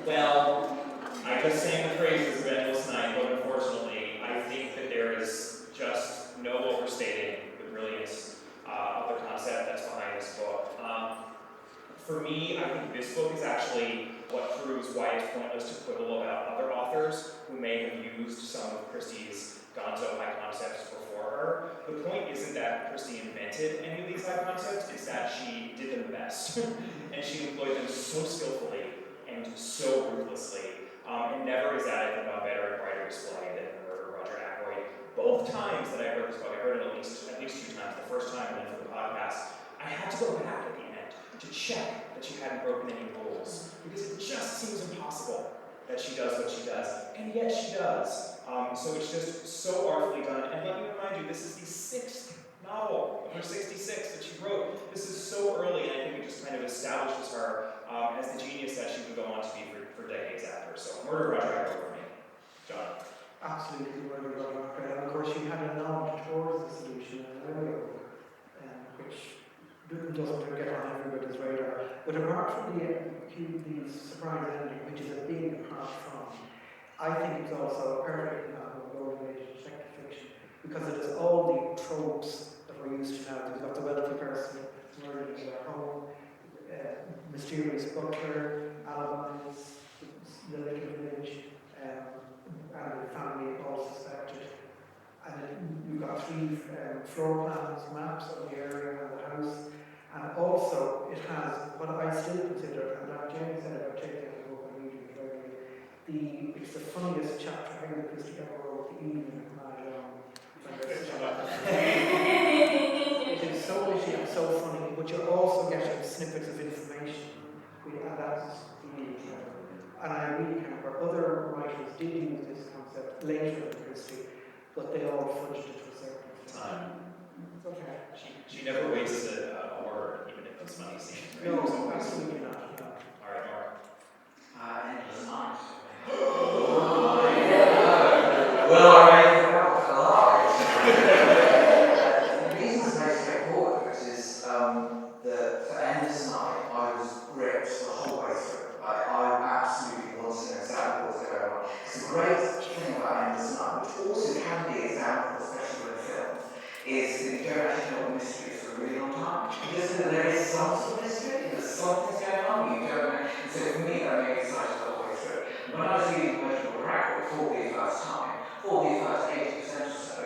Well, I just sang the praises of Endless Night, but unfortunately, I think that there is just no overstating the brilliance of the concept that's behind this book. For me, I think this book is actually what proves why it's pointless to quibble about other authors who may have used some of Christie's gonzo high concepts before her. The point isn't that Christie invented any of these high concepts, it's that she did them the best. And she employed them so skillfully and so ruthlessly, and never is added them on better and brighter display than The Murder of Roger Ackroyd. Both times that I read this book, I read it at least 2 times. The first time and then for the podcast, I had to go back at the end to check that she hadn't broken any rules, because it just seems impossible that she does what she does, and yet she does. So it's just so artfully done, and let me remind you, this is the 6th novel of her 66 that she wrote. This is so early, and I think it just kind of establishes her as the genius that she would go on to be for decades after. So Murder of Roger Ackroyd for me. John. Absolutely, Murder of Roger Ackroyd. And of course, she had a nod towards the solution in an earlier book, which doesn't get on everybody's radar. But apart from the surprise ending, which is a big apart from, I think it's also a perfect example of golden age detective fiction, because it has all the tropes that we're used to now. You've got the wealthy person murdered in their home, mysterious butler, alibis, the little village, and the family all suspected. And you've got 3 floor plans, maps of the area and the house. And also, it has what I still consider, and like Jenny said about taking out the book and reading it regularly, it's the funniest chapter Agatha Christie ever wrote, The Evening of Mahjong. It is so witty and so funny, but you're also getting snippets of information, and that's really clever. And I really can remember other writers did use this concept later in Christie, but they all fudged it to a certain Time. It's okay. She never wasted a word, even in those funny scenes. Right? No, absolutely not. No. All right, Mark. Endless Night. Well, I mean, the reason is very straightforward, which is that for Endless Night, I was gripped the whole way through. Like, I absolutely want to know exactly what's going on. Because the great thing about Endless Night, which also can be an example, especially with films, is that you don't actually know what the mystery is for a really long time. You just know that there is some sort of mystery, that something's going on, you don't know. And so for me, that made me excited the whole way through. When I was reading The Murder of Ackroyd for the first time, for the first 80% or so,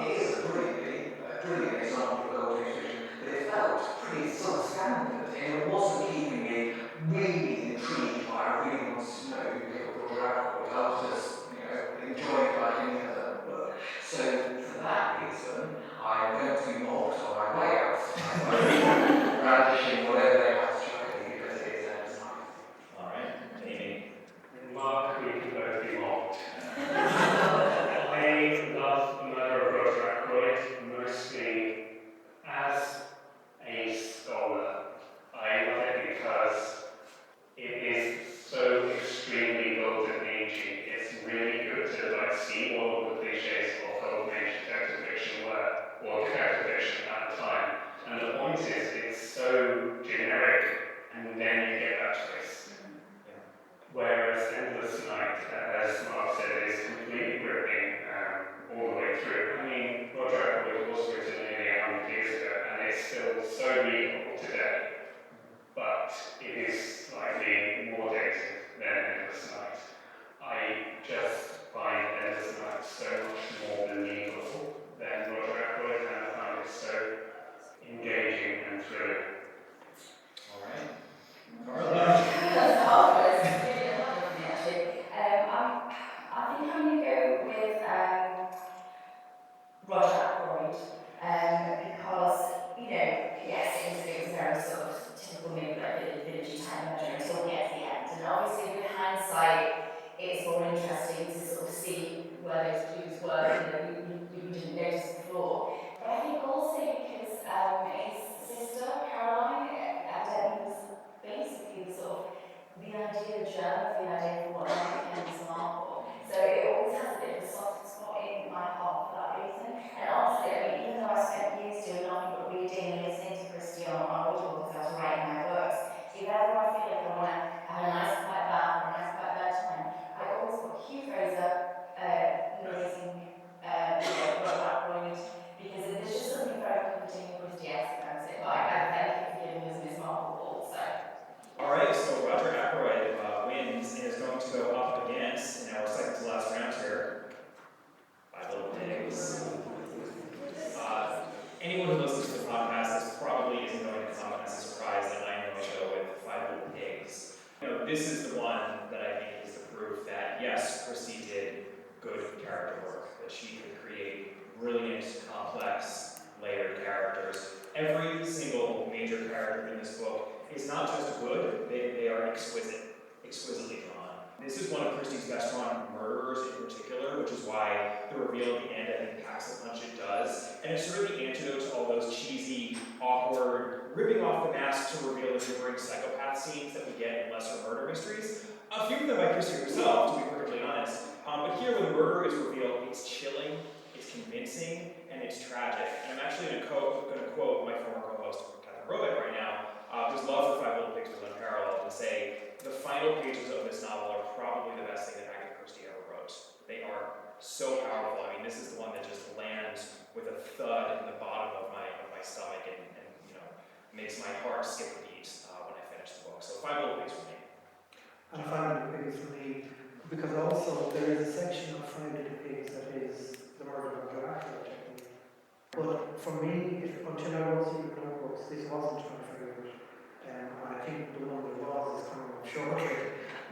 it is a brilliant example of golden age fiction, but it felt pretty sort of standard, and it wasn't keeping me really intrigued by, I really wanted to know who killed Roger Ackroyd. I was just, enjoying it like any other book. So for that reason, I'm going to be mocked on my way out, brandishing whatever they have to chuck at me, because it is Endless Night. All right, Amy. Mark, we can both be mocked. I love The Murder of Roger Ackroyd mostly as a scholar. I love it interesting to sort of see where those clues were, you didn't notice before. But I think also because his sister, Caroline, evidently was basically the sort of the idea, the germ of the idea for what life became Miss Marple. So it always has a bit of a soft spot in my heart for that reason. And honestly, I mean, even though I spent years doing nothing but reading and listening to Christie on Audible because I was writing my books, if ever I feel like I want to have a nice quiet bath or a nice quiet bedtime, I always put Hugh Fraser narrating Robert Ackroyd, because there's just something very comforting and Christie-esque about it. But I thank him for giving us Miss Marple also. All right, so Roger Ackroyd wins and is going to go up against, in our second to last round here, Five Little Pigs. Anyone who listens to the podcast, this probably isn't going to come as a surprise that I am going to go with Five Little Pigs. This is the one that I think is the proof that, yes, Christie did good character work, that she could create brilliant, complex, layered characters. Every single major character in this book is not just good, they are exquisitely drawn. This is one of Christie's best drawn murderers in particular, which is why the reveal at the end, I think, packs the punch it does. And it's sort of the antidote to all those cheesy, awkward, ripping off the mask to reveal the gibbering psychopath scenes that we get in lesser murder mysteries. A few of them by Christie herself, to be perfectly honest. But here, when the murder is revealed, it's chilling, it's convincing, and it's tragic. And I'm actually going to quote my former co-host, Catherine Robeck, right now, whose love for Five Little Pigs was unparalleled, and say the final pages of this novel are probably the best thing that Agatha Christie ever wrote. They are so powerful. I mean, this is the one that just lands with a thud in the bottom of my stomach and makes my heart skip a beat when I finish the book. So Five Little Pigs for me. And Five Little Pigs for me, because also there is a section of Five Little Pigs that is the murder of Agatha technique. But for me, until I wrote Secret Notebooks, this wasn't my favourite. And I think the one that was is coming up shortly.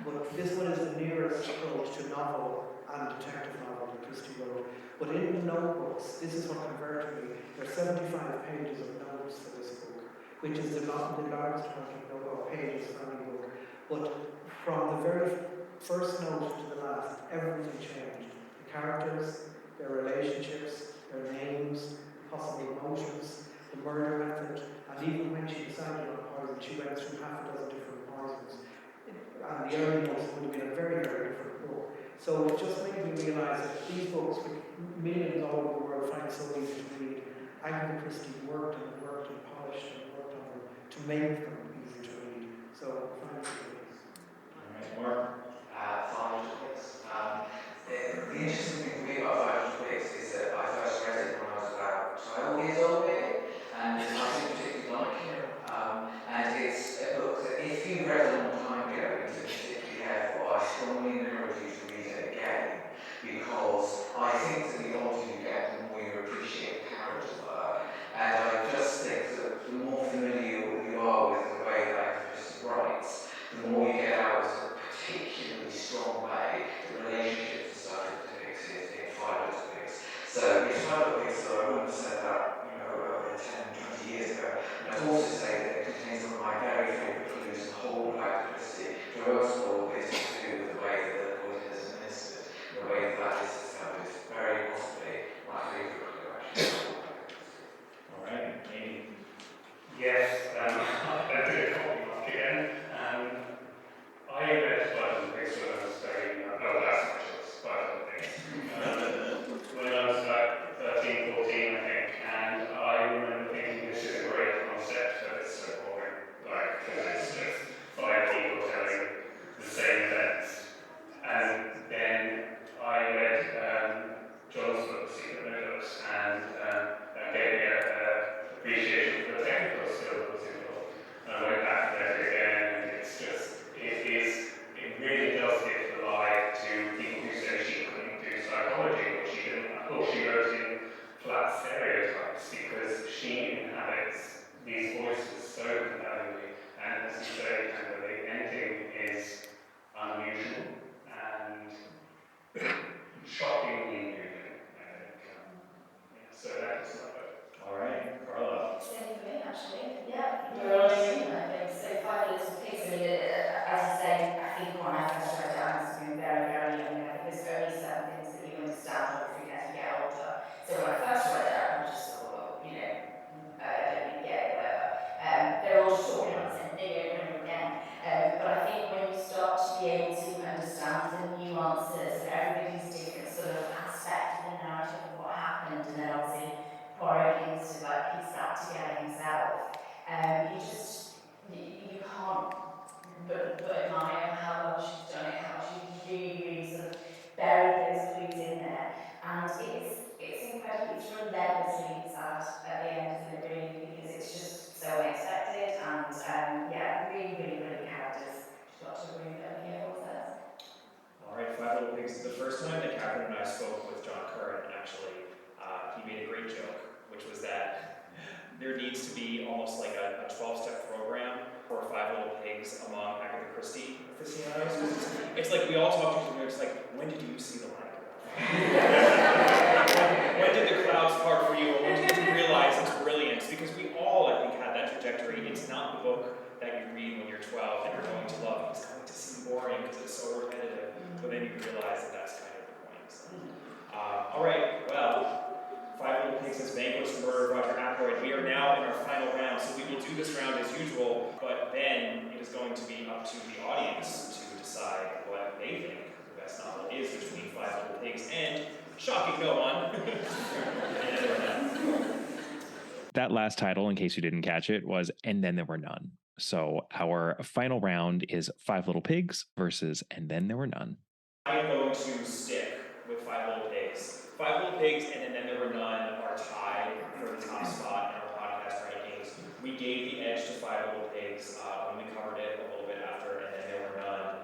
But this one is the nearest approach to novel and detective novel that Christie wrote. But in the notebooks, this is what converted me. There are 75 pages of notes for this book, which is the largest amount of pages for any book. But from the very first note to the last, everything changed. The characters, their relationships, their names, possible motives, the murder method, and even when she decided on poison, she went through half a dozen different poisons. And the early notes would have been a very, very different book. So it just made me realise that these books, which millions all over the world find so easy to read, Agatha Christie worked and polished and worked on them to make them easy to read. So, find it. All right, Mark. Five Little Pigs. The interesting thing for me about Five Little Pigs is that I first read it when I was about 12 years old, maybe, and I didn't particularly like it. And it's a book that if you read it a long time ago, you need to be particularly careful. I strongly encourage you to read it again, because I think that the older you get, the more you appreciate the characters were. And I just think that the more familiar you are with the way that Agatha Christie writes, the more you get out of a particularly strong way the relationships and stuff it depicts in Five Little Pigs. So it's Five Little Pigs, so I wouldn't have said that, over 10, 20 years ago. And I'd also say that it contains some of my very favourite clues in the whole of Agatha Christie. Most of all, it's to do with the way that the poison is administered, the way that that is established. Very possibly my favourite clue, actually. All right, Amy. Yes, I did a copy mark again. I read Five Little Pigs when I was very young. No, that's my choice, Five Little Pigs. When I was about 13, 14, I think, and actually, he made a great joke, which was that there needs to be almost like a 12-step program for Five Little Pigs among Agatha Christie aficionados. It's like we all talk to each other, it's like, when did you see the light? When did the clouds part for you, or when did you realize its brilliance? Because we all, I think, had that trajectory. It's not the book that you read when you're 12 that you're going to love. It's going to seem boring because it's so repetitive, but then you realize that that's kind of the point. So. All right, well, Five Little Pigs has vanquished the murder of Roger Ackroyd. We are now in our final round, so we will do this round as usual, but then it is going to be up to the audience to decide what they think the best novel is between Five Little Pigs and, shocking no one, And Then There Were None. That last title, in case you didn't catch it, was And Then There Were None. So our final round is Five Little Pigs versus And Then There Were None. I am going to stick with Five Little Pigs. Five Little Pigs and Then There Were None are tied for the top spot in our podcast rankings. We gave the edge to Five Little Pigs when we covered it a little bit after And Then There Were None.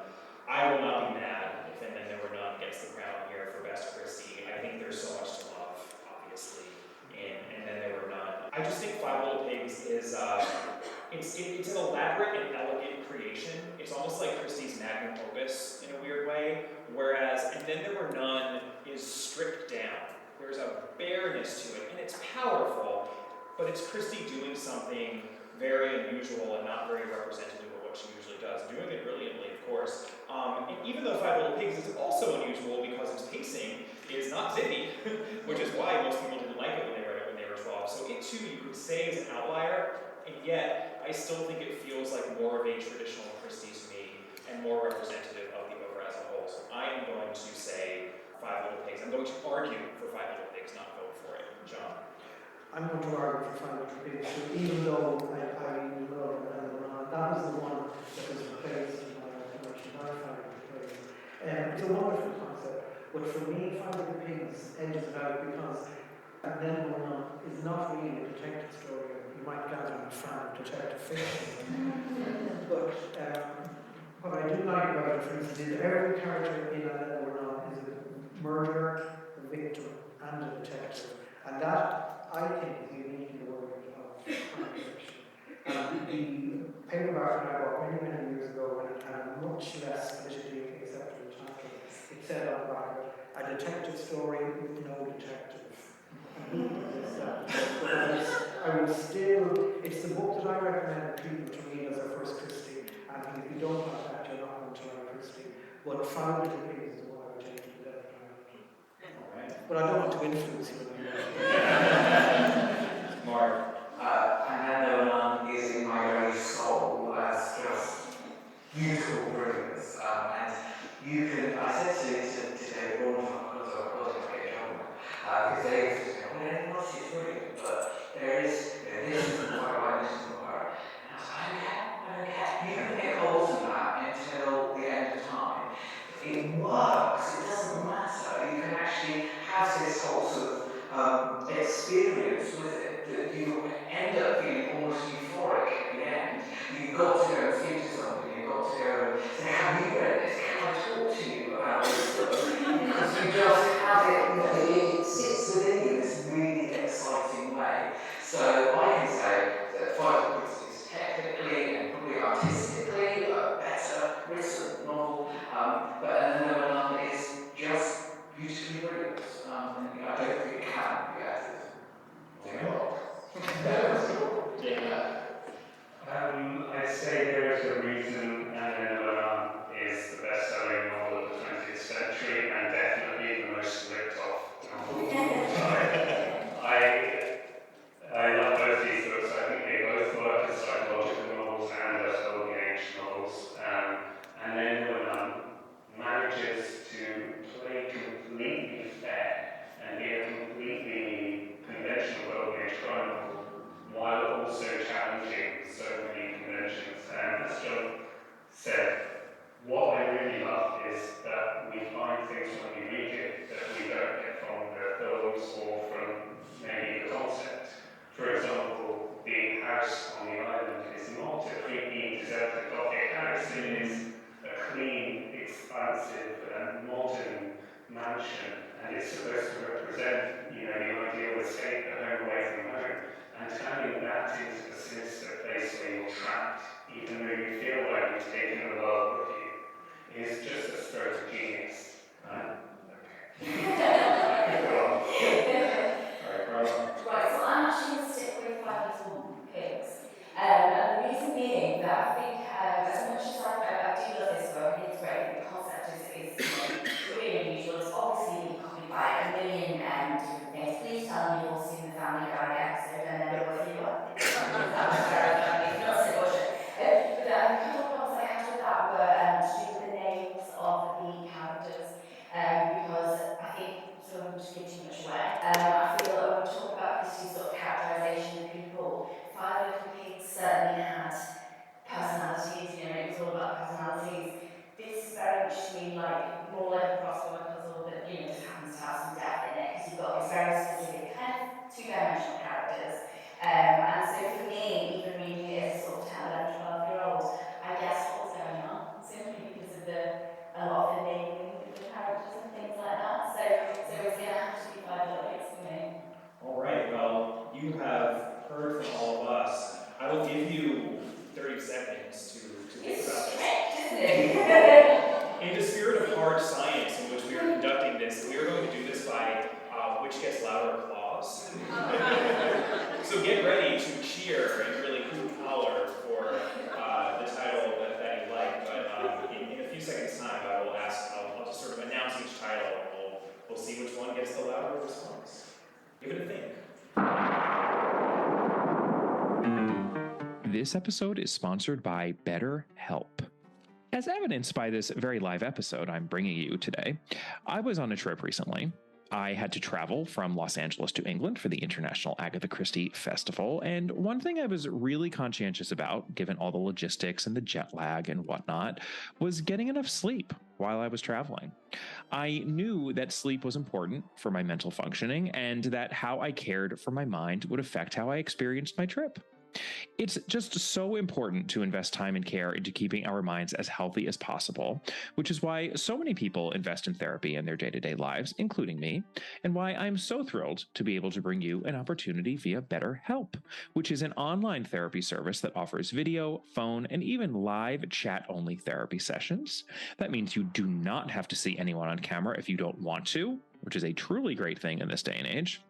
I will not be mad if And Then There Were None gets the crown here for Best Christie. I think there's so much to love, obviously, in And Then There Were None. I just think Five Little Pigs is it's an elaborate and elegant creation. It's almost like Christie's magnum opus in a weird way, whereas And Then There Were None is stripped down. There's a bareness to it, and it's powerful, but it's Christie doing something very unusual and not very representative of what she usually does, doing it brilliantly, of course. And even though Five Little Pigs is also unusual because its pacing is not zippy, which is why most people didn't like it when they read it when they were 12. So it too, you could say, is an outlier, and yet I still think it feels like more of a traditional Christie to me and more representative of the opera as a whole. So I am going to say Five Little Pigs. I'm going to argue for Five Little Pigs, not vote for it. John? I'm going to argue for Five Little Pigs, even though I love that was the one that was replaced in my collection by Five Little Pigs. It's a wonderful concept, but for me, Five Little Pigs edges it out because And Then There Were None is not really a detective story. You might gather in a fan of detective fiction. But what I do like about it, for instance, is every character in And Then There Were None is a murderer, a victim, and a detective. And that, I think, is unique in the world of crime fiction. And the paperback that I bought many, many years ago, and it had a much less politically acceptable title. It said on the back of it, a detective story with no detective. I would still, it's the book that I recommend people to read as their first Christie, and if you don't have that, you're not going to like Christie. But Five Little Pigs is the one I would take to the death round. But I don't want to influence you. Mark? And Then There Were None is in my very soul as just beautiful brilliance. And you can, I said to David Bournemouth, because I was a great job, because David says, well, anything else is brilliant, but there is, this isn't quite right, this isn't quite right. And I was like, I don't care. You can get holes in that until the end of time. It works, it doesn't matter. You can actually have this whole sort of experience with it that you end up feeling almost euphoric at the end. You've got to go and speak to somebody, you've got to go and say, have you read this? Can I talk to you about this stuff? Because you just have it, it sits within you in this really exciting way. So I can say that Five Little Pigs is technically and probably artistically a better written novel, but And Then There Were None is just beautifully brilliant. And I don't think it can be added. I'd say there is a reason And Then There Were None is the best-selling novel of the 20th century, mansion, and it's supposed to represent, the ideal escape, the home away from home, and turning that into a sinister place where you're trapped, even though you feel like you've taken the world with you, is just a stroke of genius. Right, so I'm actually going to stick with Five Little Pigs. And the reason being that I think, as much as I do love this book, I think it's great, I think the concept is really unusual. It's obviously been copied by a million different things. Please tell me you've all seen the Family Guy episode, and then both of you are. That was very funny. If not, say bullshit. But a couple of problems I had with that were to do with the names of the characters, because I think, so I won't give too much away, I feel that when we talk about Christie's sort of characterisation of people, Five Little Pigs certainly had personalities, and it was all about personalities. This is very much to me more like a crossword puzzle that, just happens to have some depth in it, because you've got these very specific kind of two-dimensional characters. And so for me, even reading it as a sort of 10, 11, 12-year-old, I guessed what was going on, simply because of a lot of the naming of the characters and things like that. So it's going to have to be Five Little Pigs for me. All right, well, you have heard from all of us. I will give you 30 seconds to think about this. Strict, isn't it? In the spirit of hard science in which we are conducting this, we are going to do this by which gets louder applause. So get ready to cheer and really hoot and holler for the title that you like. But in a few seconds' time, I'll just sort of announce each title, and we'll see which one gets the louder response. Give it a think. This episode is sponsored by BetterHelp. As evidenced by this very live episode I'm bringing you today, I was on a trip recently. I had to travel from Los Angeles to England for the International Agatha Christie Festival, and one thing I was really conscientious about, given all the logistics and the jet lag and whatnot, was getting enough sleep while I was traveling. I knew that sleep was important for my mental functioning, and that how I cared for my mind would affect how I experienced my trip. It's just so important to invest time and care into keeping our minds as healthy as possible, which is why so many people invest in therapy in their day-to-day lives, including me, and why I'm so thrilled to be able to bring you an opportunity via BetterHelp, which is an online therapy service that offers video, phone, and even live chat-only therapy sessions. That means you do not have to see anyone on camera if you don't want to, which is a truly great thing in this day and age.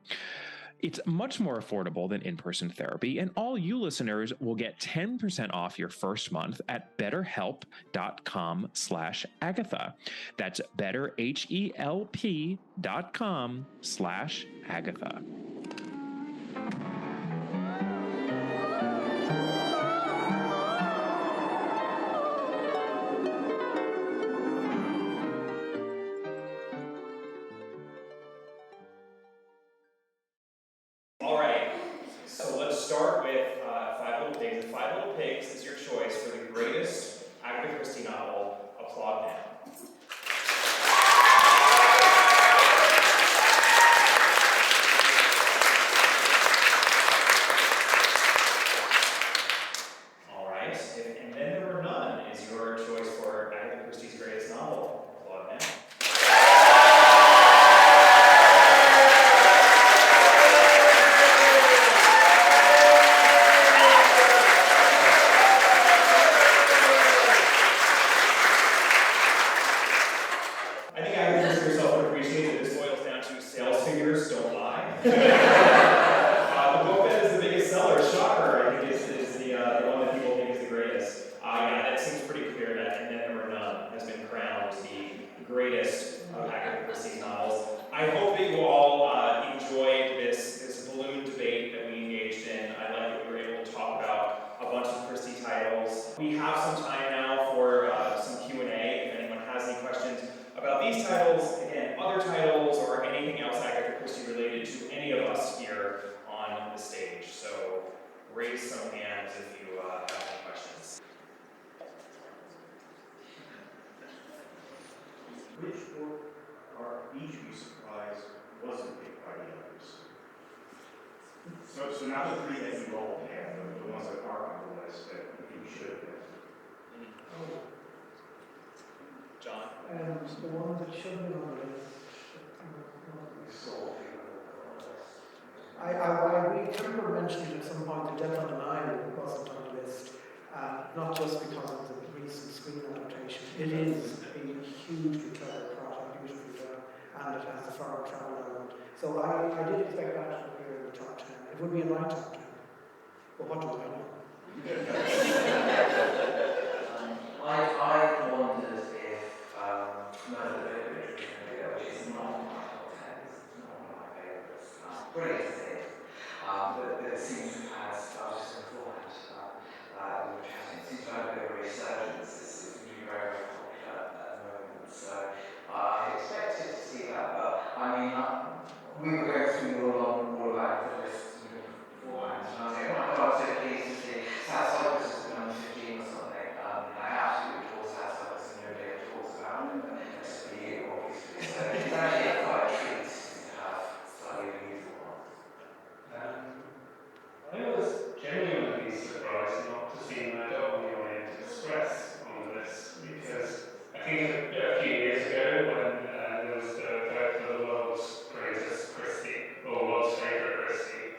It's much more affordable than in-person therapy, and all you listeners will get 10% off your first month at betterhelp.com/Agatha. That's betterhelp.com/Agatha. All right, so let's start with Five Little Pigs. Five Little Pigs is your choice for the greatest Agatha Christie novel. Applaud now. All right, and Then There Were None is your choice for Agatha Christie's greatest novel. Applaud now. I think Agatha Christie herself would appreciate that this boils down to sales figures don't lie. The book that is the biggest seller, shocker, I think is the one that people think is the greatest. Yeah, that seems pretty clear that And Then There Were None has been crowned the greatest of Agatha Christie's novels. I hope that you all enjoyed this balloon debate that we engaged in. I like that we were able to talk about a bunch of Christie titles. We have some time now for some Q&A if anyone has any questions about these titles, again, other titles, or anything else Agatha Christie related to any of us here on the stage. So raise some hands if you have any questions. Which book are each be surprised wasn't picked by the others? So not the three that you all have, but the ones that are on the list that you should have. John? The one that should be on the list It is a hugely clever plot and beautifully done, and it has the foreign travel element. So I did expect that to appear in the top 10. It would be in my top 10. But what do I know? I wondered if Murder the Vicarage was going to be there, which is not in my top 10. It's not one of my favourites. Brilliant to see it. But it seems to have had, I was just beforehand, we were chatting, it seems to have a bit of a resurgence. It seems to be very, very popular at the moment. So I expected to see that. But I mean, we were going through all of our lists beforehand, and I was like, oh my god, I'm so pleased to see South Cyprus is at number 15 or something. I absolutely adore South Cyprus, and nobody ever talks about it, but it's for you, obviously. So it's actually quite a treat to have slightly unusual ones. I was genuinely surprised not to see Murder on the Orient Express on the list, because I think a few years ago when there was the vote for the world's greatest Christie, or world's favourite Christie,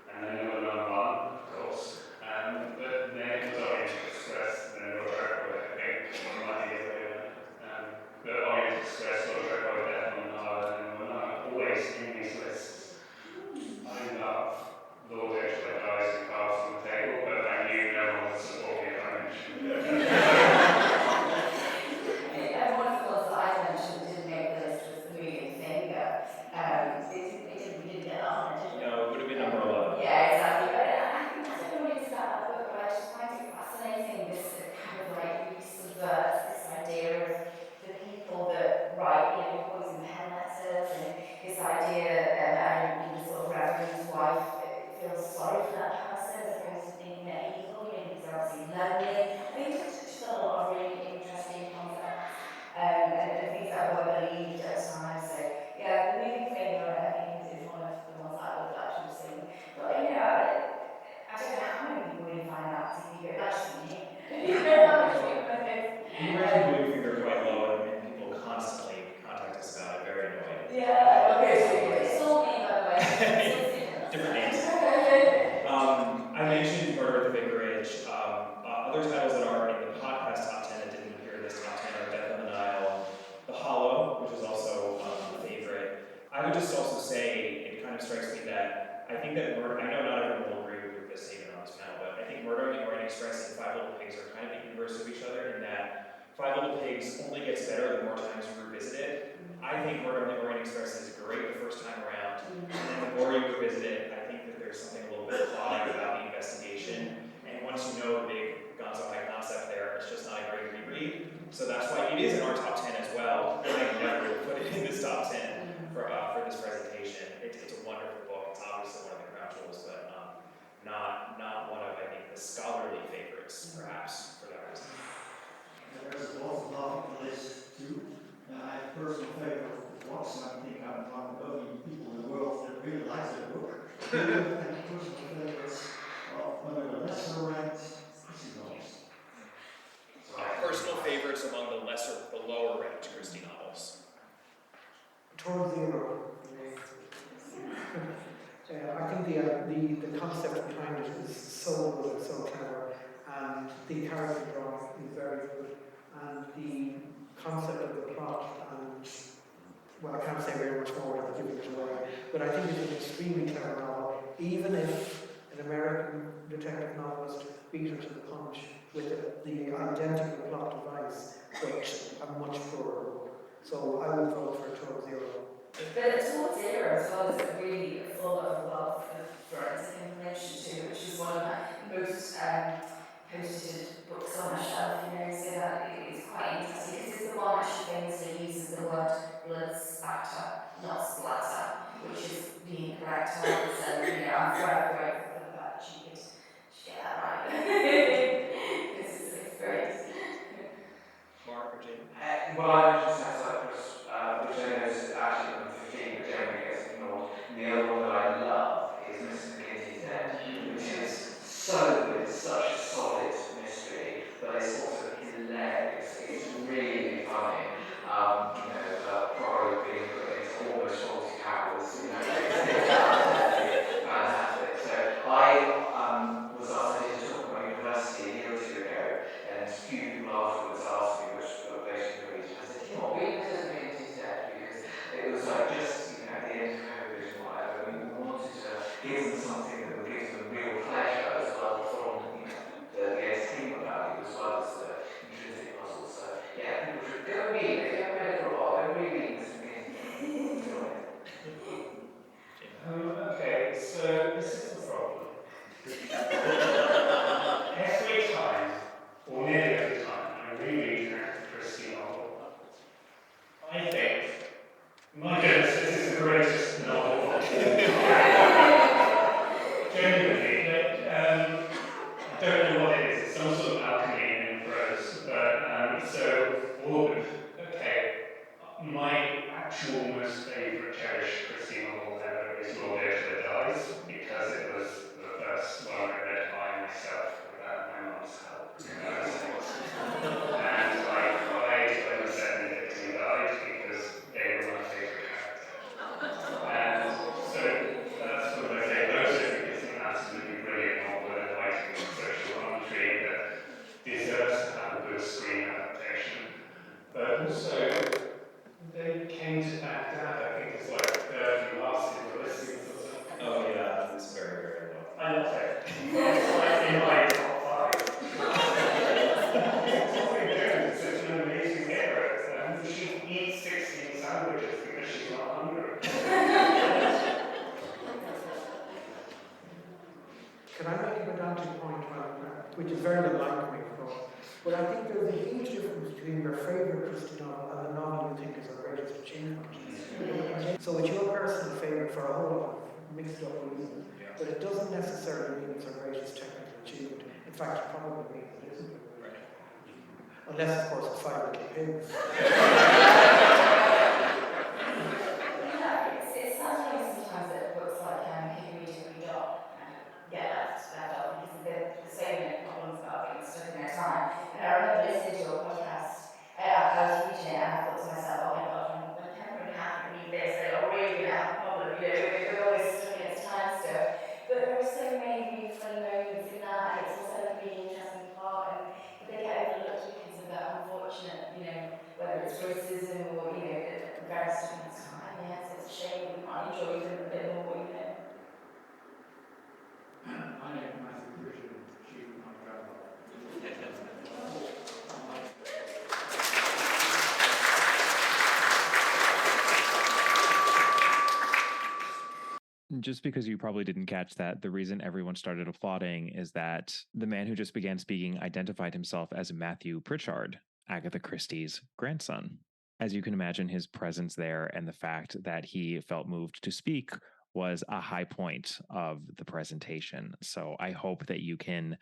and then there were number one, of course, but then it was Orient Express, and then Roger Record, I think, or might be the other way around. But Orient Express, Roger Record, Death on the Nile, and then were not always in these lists. I love Lord Edgeworth Dies and Cards on the Table, but I knew no one would support me if I mentioned it. One of the ones that I mentioned that didn't make the list was The Moving Finger. We didn't get that on there, did we? No, it would have been number 11. Yeah, exactly. But I think I don't know what it is about that book, but I just find it fascinating, this kind of like really subverts this idea of the people that write, poison pen letters, and this idea, the sort of reverend's wife feels sorry for that person as opposed to thinking they're evil, because they're obviously lonely. I think it touches on a lot of really interesting concepts and things that were believed at times. So yeah, The Moving Finger, I think, is one of the ones I would like to have seen. But I don't know how many people really find that particularly good. That's just me. How many people know this? We rated the movie figure quite low, and people constantly contact us about it, very annoyed. Yeah, okay. It's all me, by the way. Different names. I mentioned Murder at the Vicarage. Other titles that are in the podcast top 10 that didn't appear in this top 10 are Death on the Nile, The Hollow, which is also a favorite. I would just also say, it kind of strikes me that I think that Murder, I know not everyone will agree with this statement on this panel, but I think Murder on the Orient Express and Five Little Pigs are kind of the inverse of each other in that Five Little Pigs only gets better the more times you revisit it. I think Murder on the Orient Express is great the first time around, and then the more you revisit it, I think that there's something a little bit clouding about the investigation, and once you know the big gonzo high concept there, it's just not a great reread. So that's why it is in our top 10 as well, but I never would put it in this top 10 for this presentation. It's a wonderful book. It's obviously one of the crown jewels, but not one of, I think, the scholarly favorites, perhaps, for that reason. There's lots of love on the list too. I have personal favorite books, and I think I'm one of the only people in the world that really likes that book. And personal favorites of one of the lesser ranked Christie novels. Personal favorites among the lower ranked Christie novels. Towards Zero. I think the concept behind it is so good and so clever, and the character drawing is very good, and the concept of the plot, and well, I can't say very much more without giving it away, but I think it's an extremely clever novel, even if an American detective novelist beat her to the punch with the identical plot device, but a much poorer book. So I would vote for Total Zero. But Towards Zero as well is really full of a wealth of forensic information too, which is one of my most posted books on my shelf, so that it's quite interesting because it's the one that she famously uses the word blood spatter, not splatter, which is the incorrect one. So I'm forever grateful for the fact that she get that right. It's great. Mark or Jim? Well, I mentioned South Cyprus, which I know is actually number 15, but generally gets ignored. And the other one that I love is Mr. McGinty's Dead, which is so good, it's such a solid mystery, but it's also hilarious. It's really funny. Poirot being put into almost faulty most favourite cherished Christie novel ever is Lord Edward Dies, because it was the first one I read by myself without my mum's help. And I cried when the second victim died because they were my favourite character. And so that's one of my favourites. I think it's an absolutely brilliant novel with a writing and social commentary that deserves to have a good screen adaptation. But also, they came to Baghdad, I think it's like third from last in the listings or something. Oh yeah, it's very, very low. I love it. It's like in my top 5. Topping Jones is such an amazing hero. She eats 16 sandwiches because she's not hungry. Can I make a pedantic point, which is very unlike me, of course, but I think there's a huge difference between your favourite Christie novel and the novel you think is her greatest achievement. So it's your personal favourite for a whole lot of mixed up reasons, but it doesn't necessarily mean it's her greatest technical achievement. In fact, it probably means it isn't. Unless, of course, it's Five Little Pigs. It's funny sometimes that books like Keep Reading, Read On get left off because there's so many problems about being stuck in their time. And I remember listening to a podcast. I was reading it and I thought to myself, oh my god, when Cameron and Catherine read this, they're really going to have a problem, with all this stuck in its time stuff. But there are so many really funny moments in that, and it's also like a really interesting plot, and they get overlooked because of that unfortunate, whether it's racism or, very stuck in its time. Yeah, so it's a shame that we can't enjoy them a bit more, My name is Matthew Christian, she was my grandmother. Just because you probably didn't catch that, the reason everyone started applauding is that the man who just began speaking identified himself as Matthew Pritchard, Agatha Christie's grandson. As you can imagine, his presence there and the fact that he felt moved to speak was a high point of the presentation. So I hope that you can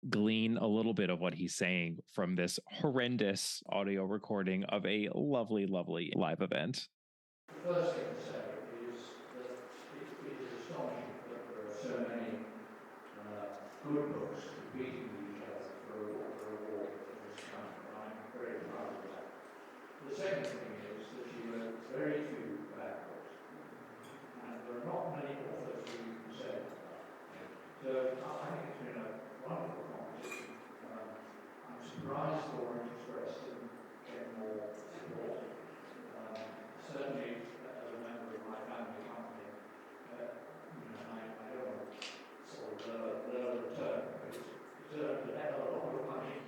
glean a little bit of what he's saying from this horrendous audio recording of a lovely, lovely live event. First thing to say is that it is astonishing that there are so many good books competing with each other for a award in this country. I'm very proud of that. The second thing is that she wrote very few bad books, and there are not many authors who you can say that. So I think it's been a wonderful competition. I'm surprised Orient Express didn't get more support. Certainly, as a member of my family company, I don't want to sort of lower the return, but it's deserved a hell of a lot of money.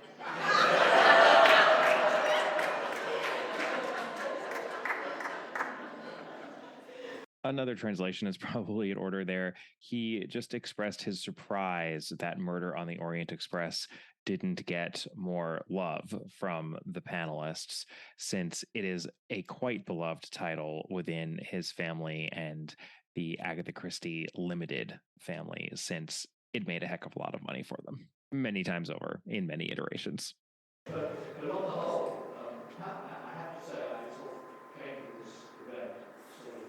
Another translation is probably in order there. He just expressed his surprise that Murder on the Orient Express didn't get more love from the panelists, since it is a quite beloved title within his family and the Agatha Christie Limited family, since it made a heck of a lot of money for them many times over in many iterations. But on the whole, I have to say I sort of came to this event sort of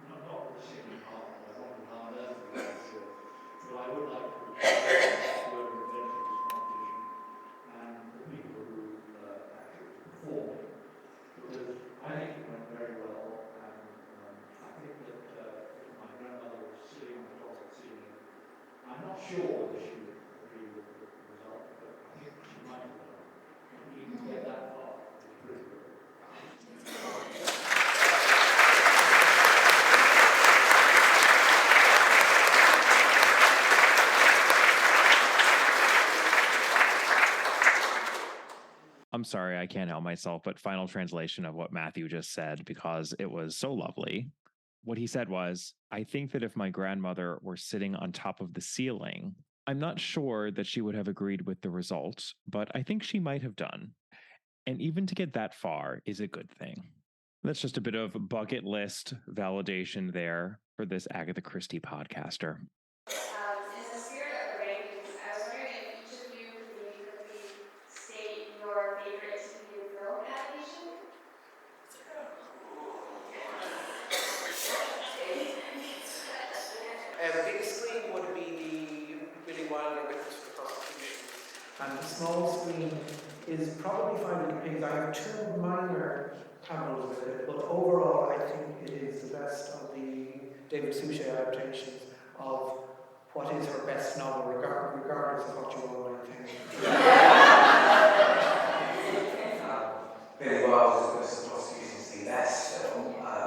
not with a sinking heart. I wanted to learn from this, but I would like to whoever invented this competition and the people who actually performed it, because I think it went very well, and I think that if my grandmother was sitting on the top of the ceiling, I'm not sure that she would agree with the result, but I think she might have done. And you can get that far, it's pretty good. I'm sorry, I can't help myself, but final translation of what Matthew just said, because it was so lovely. What he said was, I think that if my grandmother were sitting on top of the ceiling, I'm not sure that she would have agreed with the results, but I think she might have done. And even to get that far is a good thing. That's just a bit of bucket list validation there for this Agatha Christie podcaster. In the spirit of the rankings, I was wondering if each of you could maybe quickly state your favorite TV and film adaptation. And the small screen is probably fine with the pigs. I have two minor quibbles with it, but overall I think it is the best of the David Suchet adaptations of what is her best novel, regardless of what you all might think. Billy Wilder's book Prosecuting to the Best film by a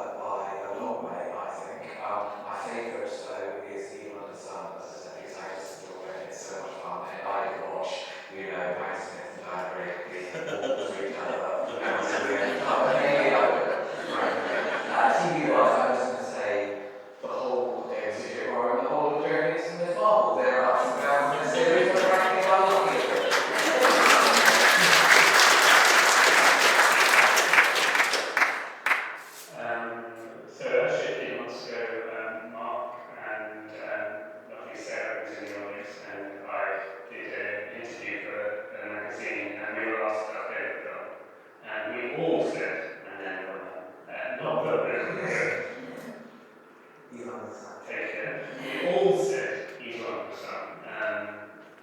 long way, I think. My favourite, though, is Evil Under the Sun, as I said, because I just enjoy it. It's so much fun, and I can watch, Maggie Smith and Diana Rigg all three together. TV-wise, I was going to say the whole David Suchet War and the whole of Journeys and Miss Marple. They're ups and downs in the series, but frankly, I love it. So actually a few months ago, Mark and lovely Sarah was in the audience, and I did an interview for a magazine, and we were asked our favourite film, and we all said, and then not the Evil Under the Sun. take care. We all said Evil Under the Sun,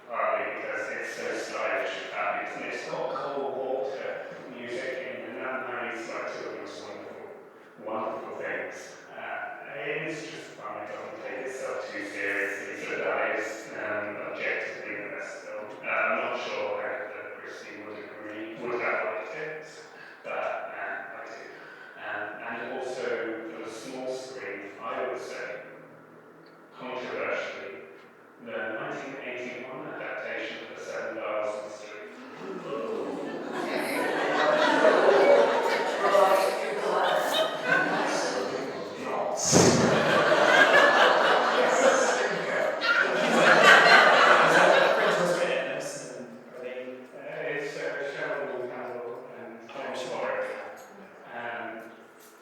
partly because it's so stylish and fabulous, and it's got Cole Walker music in, and that marries like two of those wonderful things. It's just fun, it doesn't take itself too seriously, so that is objectively the best film. I'm not sure Agatha Christie would have liked it, but I do. And also, for the small screen, I would say, controversially, the 1981 adaptation of The Seven Dials Mystery.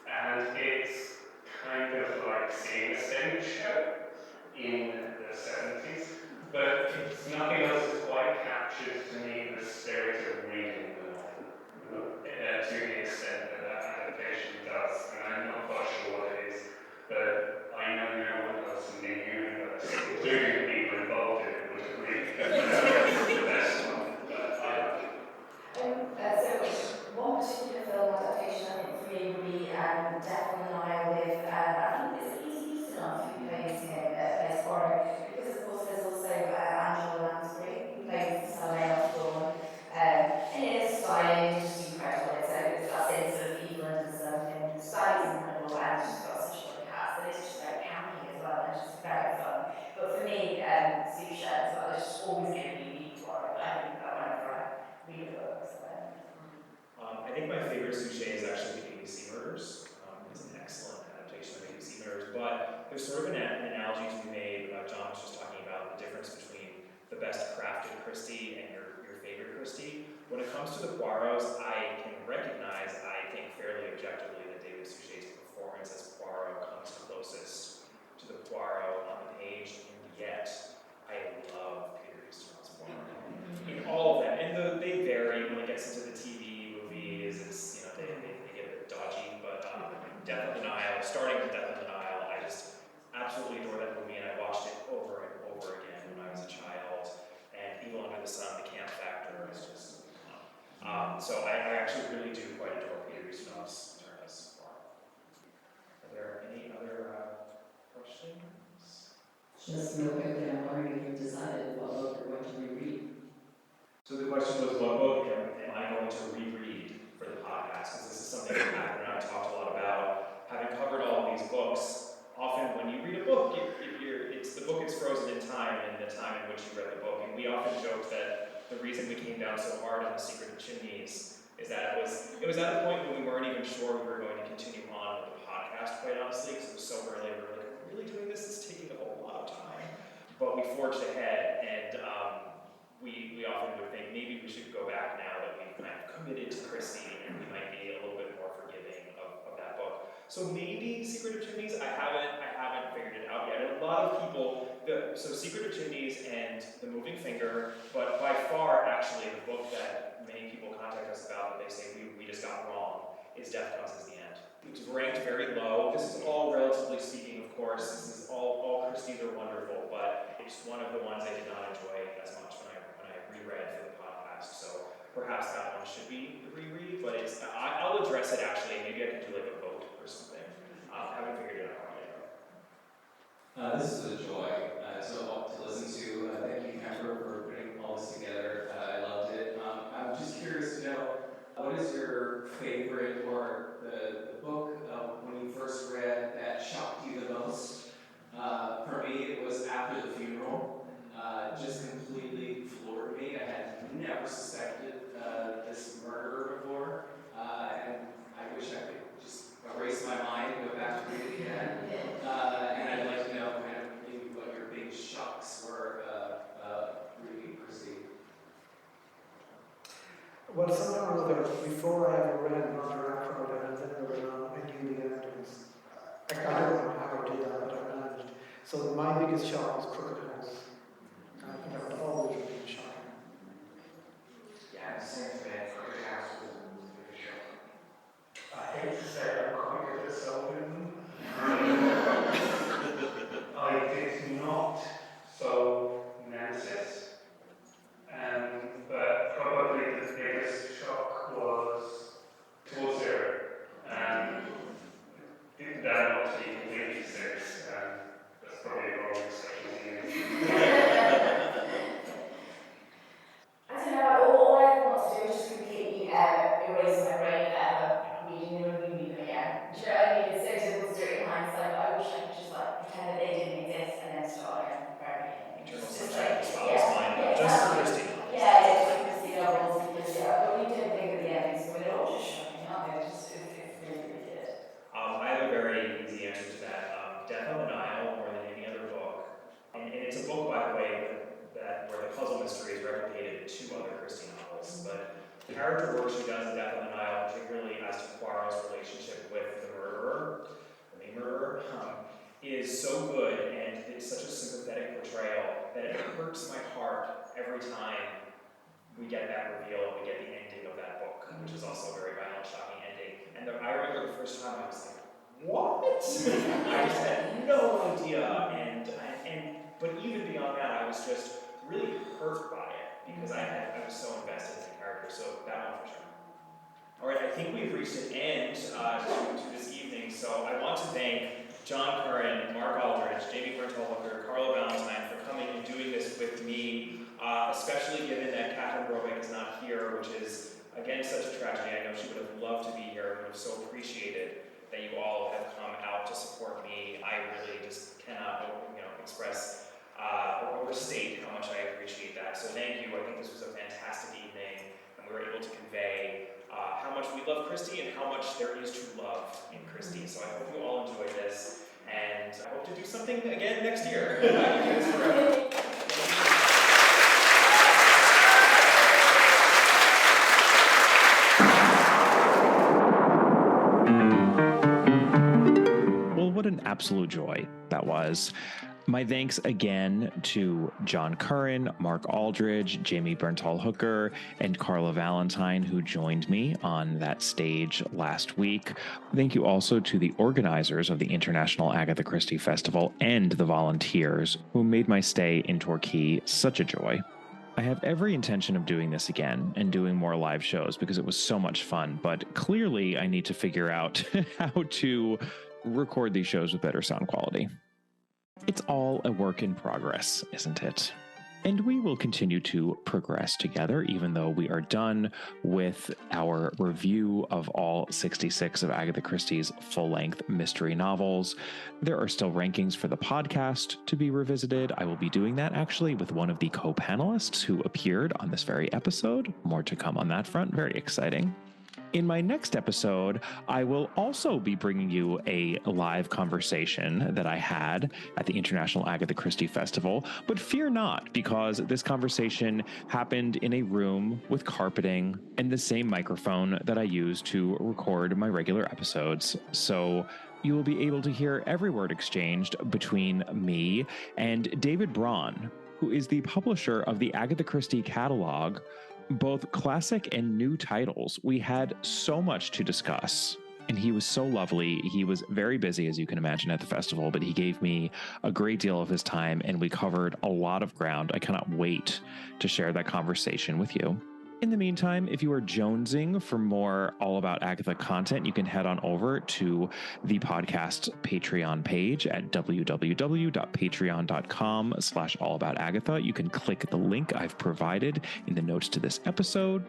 And it's kind of like seeing a stage show in the 70s, but nothing else has quite captured to me the spirit of reading the novel to the extent that that adaptation does, and I'm not quite sure what it is, but I know no one else in the universe, including the people involved in it, would agree that that's the best one, but I like it. So one particular film adaptation I think for me would be Death on the Nile with, I think it's Easy Ustinov who plays Poirot, because of course there's also Angela Lansbury who plays Salome Osborne, and it is styling is just incredible. It's that sense of Evil Under the Sun thing. The styling is incredible, and it's just got such a good cast, and it's just very campy as well, and it's just very fun. But for me, Suchet as well, it's just always going to be Beat Poirot. I think that whenever I read a book. So. I think my favorite Suchet is actually the ABC Murders. It's an excellent adaptation of ABC Murders, but there's sort of an analogy to be made. John was just talking about the difference between the best crafted Christie and your favorite Christie. When it comes to the Poirots, I can recognize, I think fairly objectively, that David Suchet's performance as Poirot comes closest to the Poirot on the page, and yet I love Peter Ustinov's Poirot in all of them. And they vary when it gets into the TV movies. It's they get a bit dodgy, but Death on the Nile, starting with Death on the Nile, I just absolutely adore that movie, and I watched it over and over again when I was a child. And Evil Under the Sun, the camp factor is just so I actually really do quite adore Peter Ustinov's turn as Poirot. Are there any other questions? Just real quickly, I'm wondering if you've decided what book you're going to reread. So the question was, what book am I going to reread for the podcast? Because this is something that Catherine and I talked a lot about. Having covered all of these books, often when you read a book, it's the book is frozen in time and the time in which you read the book. And we often joke that the reason we came down so hard on The Secret of Chimneys is that it was at a point when we weren't even sure we were going to continue on with the podcast, quite honestly, because it was so early. We were like, are we really doing this? This is taking a whole lot of time. But we forged ahead, and we often would think maybe we should go back now that we've kind of committed to Christie, and we might be a little bit more forgiving of that book. So maybe Secret of Chimneys, I haven't figured it out yet. And a lot of people, so Secret of Chimneys and The Moving Finger, but by far actually the book that many people contact us about that they say we just got wrong is Death Comes as the End. It's ranked very low. This is all relatively speaking, of course. This is all Christies are wonderful, but it's one of the ones I did not enjoy as much when I reread for the podcast. So perhaps that one should be the reread, but I'll address it actually. Maybe I can do like a vote or something. Haven't figured it out yet. This is a joy to listen to. Thank you, Kemper, for putting all this together. I loved it. I'm just curious to know, what is your favorite or the book when you first read that shocked you the most? For me, it was After the Funeral. Just completely floored me. I had never suspected this murderer before, and I wish I could just erase my mind and go back to read it again. And I'd like to know kind of maybe what your big shocks were reading Christie. Well, somehow or other, before I ever read Murder Ackroyd and then I knew the endings. I don't know how I did that, but I managed. So my biggest shock was Crooked House. I think that would always be shocking. Yeah, same thing. Crooked House was a big shock. I hate to say I'm quite good at solving. I did not solve Nemesis, but probably the biggest shock was Tour Zero. That not to be completely serious, that's probably a wrong expression. I don't know, all I ever want to do is just completely erase my brain of ever reading them and rereading them again. Do you know what I mean? It's so difficult to do it in hindsight, but I wish I could just like pretend that they didn't exist and then start again from the very beginning. Internal Just sunshine like, as well as mine, just for Christie. Yeah, just like Christie novels, because I really don't think of the endings, so they're all just shocking, aren't they? It's really, really good. I have a very easy answer to that. Death on the Nile, more than any other book. And it's a book, by the way, where the puzzle mystery is replicated in 2 other Christie novels. But the character work she does in Death on the Nile, particularly as to Poirot's relationship with the murderer, is so good, and it's such a sympathetic portrayal that it hurts my heart every time we get that reveal, we get the ending of that book, which is also a very violent, shocking ending. And I remember the first time I was like, what? I just had no idea, but even beyond that, I was just really hurt by it because I was so invested in the character. So that one for sure. All right, I think we've reached an end to this evening. So I want to thank John Curran, Mark Aldridge, Jamie Berntal-Hooker, Carla Valentine for coming and doing this with me, especially given that Catherine Brobeck is not here, which is again such a tragedy. I know she would have loved to be here and would have so appreciated that you all have come out to support me. I really just cannot express or overstate how much I appreciate that. So thank you. I think this was a fantastic evening, and we were able to convey how much we love Christie and how much there is to love in Christie. So I hope you all enjoyed this, and I hope to do something again next year. Thanks forever. What an absolute joy that was. My thanks again to John Curran, Mark Aldridge, Jamie Berntal-Hooker, and Carla Valentine, who joined me on that stage last week. Thank you also to the organizers of the International Agatha Christie Festival and the volunteers who made my stay in Torquay such a joy. I have every intention of doing this again and doing more live shows because it was so much fun, but clearly I need to figure out how to record these shows with better sound quality. It's all a work in progress, isn't it? And we will continue to progress together, even though we are done with our review of all 66 of Agatha Christie's full-length mystery novels. There are still rankings for the podcast to be revisited. I will be doing that actually with one of the co-panelists who appeared on this very episode. More to come on that front. Very exciting. In my next episode, I will also be bringing you a live conversation that I had at the International Agatha Christie Festival, but fear not, because this conversation happened in a room with carpeting and the same microphone that I use to record my regular episodes. So you will be able to hear every word exchanged between me and David Braun, who is the publisher of the Agatha Christie catalog, both classic and new titles. We had so much to discuss. And he was so lovely. He was very busy, as you can imagine, at the festival, but he gave me a great deal of his time, and we covered a lot of ground. I cannot wait to share that conversation with you. In the meantime, if you are jonesing for more All About Agatha content, you can head on over to the podcast Patreon page at www.patreon.com/allaboutagatha. You can click the link I've provided in the notes to this episode.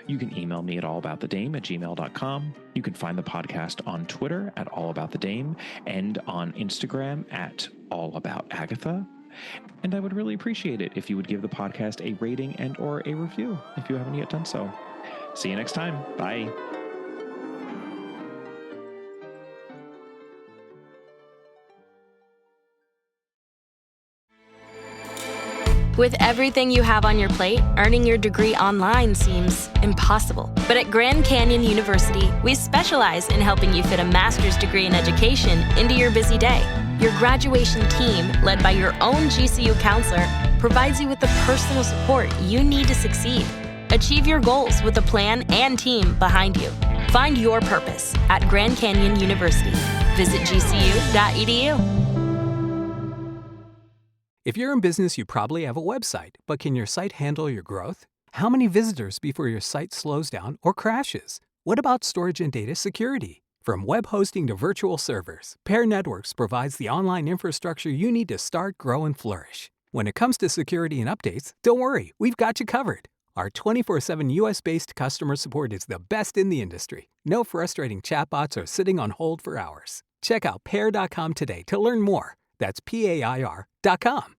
You can email me at allaboutthedame@gmail.com. You can find the podcast on Twitter at allaboutthedame and on Instagram at allaboutagatha. And I would really appreciate it if you would give the podcast a rating and or a review if you haven't yet done so. See you next time. Bye. With everything you have on your plate, earning your degree online seems impossible. But at Grand Canyon University, we specialize in helping you fit a master's degree in education into your busy day. Your graduation team, led by your own GCU counselor, provides you with the personal support you need to succeed. Achieve your goals with a plan and team behind you. Find your purpose at Grand Canyon University. Visit gcu.edu. If you're in business, you probably have a website, but can your site handle your growth? How many visitors before your site slows down or crashes? What about storage and data security? From web hosting to virtual servers, Pair Networks provides the online infrastructure you need to start, grow, and flourish. When it comes to security and updates, don't worry, we've got you covered. Our 24/7 US-based customer support is the best in the industry. No frustrating chatbots or sitting on hold for hours. Check out pair.com today to learn more. That's PAIR.com.